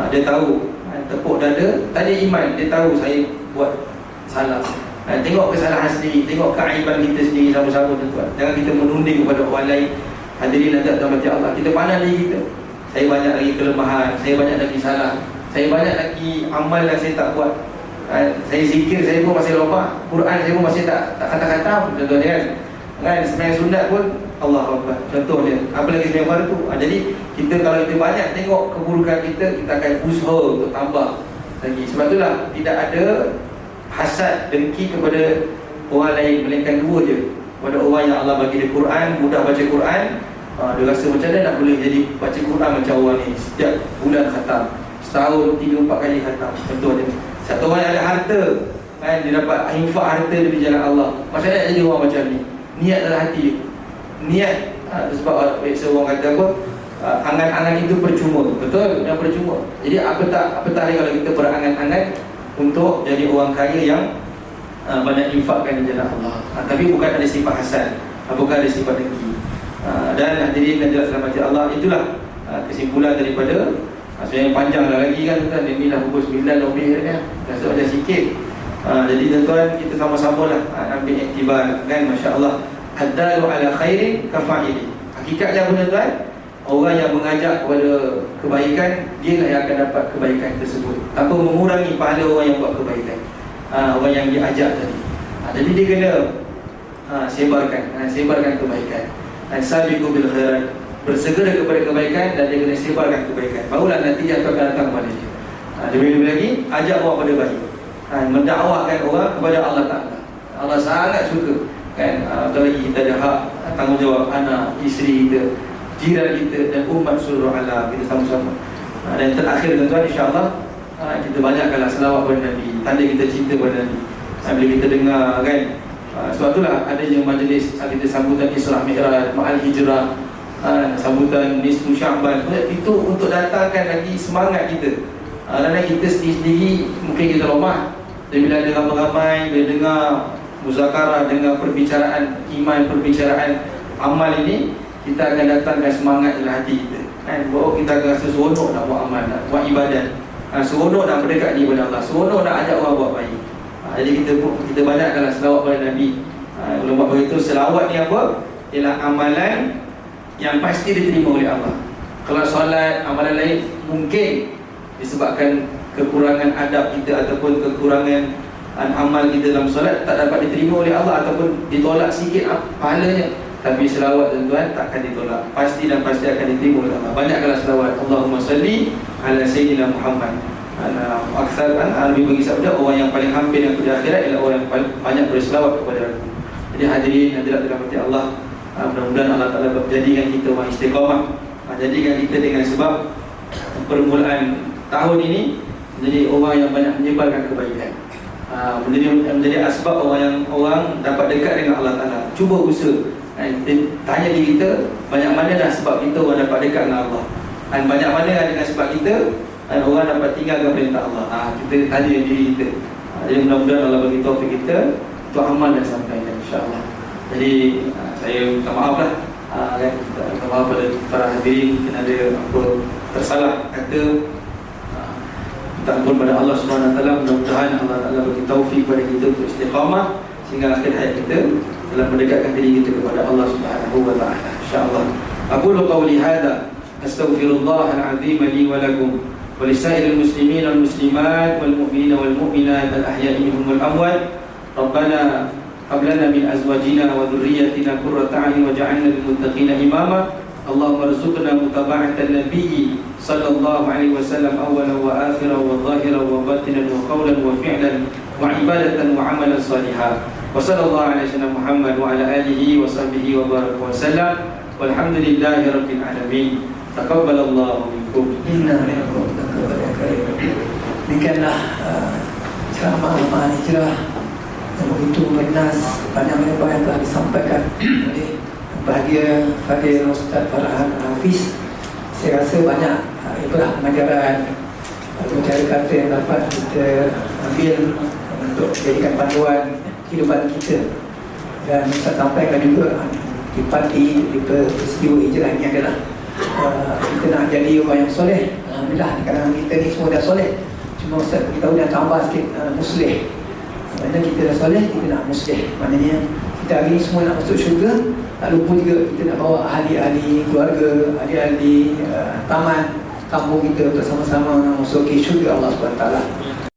Dia tahu, tepuk dada, tadi iman, dia tahu saya buat salah. Tengok kesalahan sendiri, tengok keaiban kita sendiri sama-sama, tuan-tuan. Jangan kita menunding kepada orang lain. Hadirin hadirat rahmati Allah, kita pandang diri kita. Saya banyak lagi kelemahan, saya banyak lagi salah, saya banyak lagi amal yang saya tak buat. Saya zikir, saya pun masih lupa. Quran saya pun masih tak khatam, contohnya kan. Sembahyang sunat pun Allah Akbar, contohnya. Apa lagi sembahyang fardu. Jadi kita, kalau kita banyak tengok keburukan kita akan usaha untuk tambah lagi. Sebab itulah tidak ada hasad, dengki kepada orang lain, melainkan dua je, kepada orang yang Allah bagi dia Quran, mudah baca Quran. Dia rasa macam mana nak boleh jadi baca Quran macam orang ni, setiap bulan khatam, setahun 3-4 kali khatam, contohnya. Satu orang yang ada harta, kan, dia dapat infak harta dia di jalan Allah. Macam mana jadi orang macam ni? Niat dalam hati, niat. Sebab orang kata apa, angan-angan itu percuma. Betul, yang percuma. Jadi apa tak kalau kita berangan-angan untuk jadi orang kaya yang banyak infakkan di jalan Allah. Tapi bukan ada sifat hasad, bukan ada sifat dengki. Dan hadirin dan dalam hati Allah, itulah kesimpulan daripada yang panjang lah lagi kan, tuan. Ini dah pukul 9 lebih kan, rasa macam sikit. Jadi tuan-tuan, kita sama-sama lah ambil iktibar, kan, masya-Allah. Ad-dalu ala khairin kafa'ili. Hakikatnya tuan-tuan, orang yang mengajak kepada kebaikan, dia lah yang akan dapat kebaikan tersebut tanpa mengurangi pahala orang yang buat kebaikan, orang yang diajak tadi. Jadi dia kena sebarkan kebaikan. Sabiqu bil khairat, bersegera kepada kebaikan, dan dia kena sebarkan kebaikan, barulah nanti dia akan datang kepada dia. Lebih-lebih lagi, ajak orang pada baik, mendakwahkan orang kepada Allah Ta'ala. Allah sangat suka, kan. Apalagi kita ada hak, tanggungjawab anak, isteri kita, jiran kita, dan umat seluruh alam, kita sama-sama. Dan terakhir tuan-tuan, insya-Allah kita banyakkanlah selawat kepada Nabi, tanda kita cinta kepada Nabi. Bila kita dengar, kan, sebab itulah adanya majlis kita sambutan Isra Mi'raj, Ma'al Hijrah, sambutan Nisfu Sya'ban, itu untuk datangkan lagi semangat kita. Kerana kita sendiri mungkin kita lemah. Dan bila ada ramai-ramai, bila dengar muzakarah, dengar perbicaraan iman, perbicaraan amal ini, kita akan datangkan semangat dalam hati kita, kan. Bahawa kita akan rasa seronok nak buat amal, nak buat ibadat, seronok nak mendekati kepada Allah, seronok nak ajak orang buat baik. Jadi kita banyakkanlah selawat pada Nabi. Ulama beritahu selawat ni apa? Ialah amalan yang pasti diterima oleh Allah. Kalau solat, amalan lain mungkin disebabkan kekurangan adab kita ataupun kekurangan amal kita dalam solat tak dapat diterima oleh Allah ataupun ditolak sikit pahalanya. Tapi selawat tuan-tuan takkan ditolak, pasti dan pasti akan diterima oleh Allah. Banyaklah selawat. Allahumma salli ala sayyidina Muhammad. Aksar Nabi bagi sabda, orang yang paling hampir yang pada akhirat ialah orang yang paling banyak berselawat kepada aku. Jadi hadirin hadirat dirahmati Allah, mudah-mudahan Allah Ta'ala jadikan kita orang istiqamah, jadikan kita dengan sebab permulaan tahun ini menjadi orang yang banyak menyebarkan kebaikan, menjadi asbab orang dapat dekat dengan Allah Ta'ala. Cuba usaha, tanya diri kita, banyak mana dah sebab kita orang dapat dekat dengan Allah, dan banyak mana dengan sebab kita dan orang dapat tinggalkan perintah Allah. Kita tanya diri kita. Jadi mudah-mudahan Allah bagi taufik kita untuk amal dan sampaikan, insya-Allah. Jadi saya minta maaf lah, minta maaf pada para hadirin kerana ada apa tersalah kata. Minta ampun pada Allah Subhanahu Wa Taala. Mudah-mudahan Allah Taala bagi taufik kepada kita untuk istiqamah sehingga akhir hayat kita dalam mendekatkan diri kita kepada Allah Subhanahu Wa Taala, insya-Allah. Aqulu qawli hadza astaghfirullahal azim li wa lakum wa lisairil muslimin wal muslimat wal mu'minina wal mu'minat al ahya'i minhum wal amwat. Rabbana hab lana min azwajina wa dhurriyyatina qurrata a'yun waj'alna lil muttaqina imama. Allahumma rzuqna mutaba'atan nabiyyi sallallahu alaihi wasallam awwalan wa akhiran wa zahiran wa batinan wa qawlan wa fi'lan wa ibadatan wa amalan salihan. Wa sallallahu ala sayyidina Muhammad wa ala alihi wa sahbihi wa baraka wa sallam. Walhamdulillahi rabbil alamin. Taqabbalallahu minkum. Inna lillahi. Demikianlah ceramah hijrah yang begitu bernas, banyak lebar yang telah disampaikan oleh bahagia Fadil Ustaz Farhan Hafiz. Saya rasa banyak ibrah pengajaran, cara kata yang dapat kita ambil untuk jadikan panduan kehidupan kita. Dan Ustaz sampaikan juga di parti di peristiwa hijrah ini adalah kita nak jadi orang yang soleh. Alhamdulillah kadang kita ni semua dah soleh, cuma Ustaz beritahu dah tambah sikit muslih. Sebenarnya kita dah soleh, kita nak muslih. Maknanya kita hari ni semua nak masuk syurga, tak lupa juga kita nak bawa ahli-ahli keluarga, ahli-ahli taman kampung kita untuk sama-sama masuki syurga Allah SWT.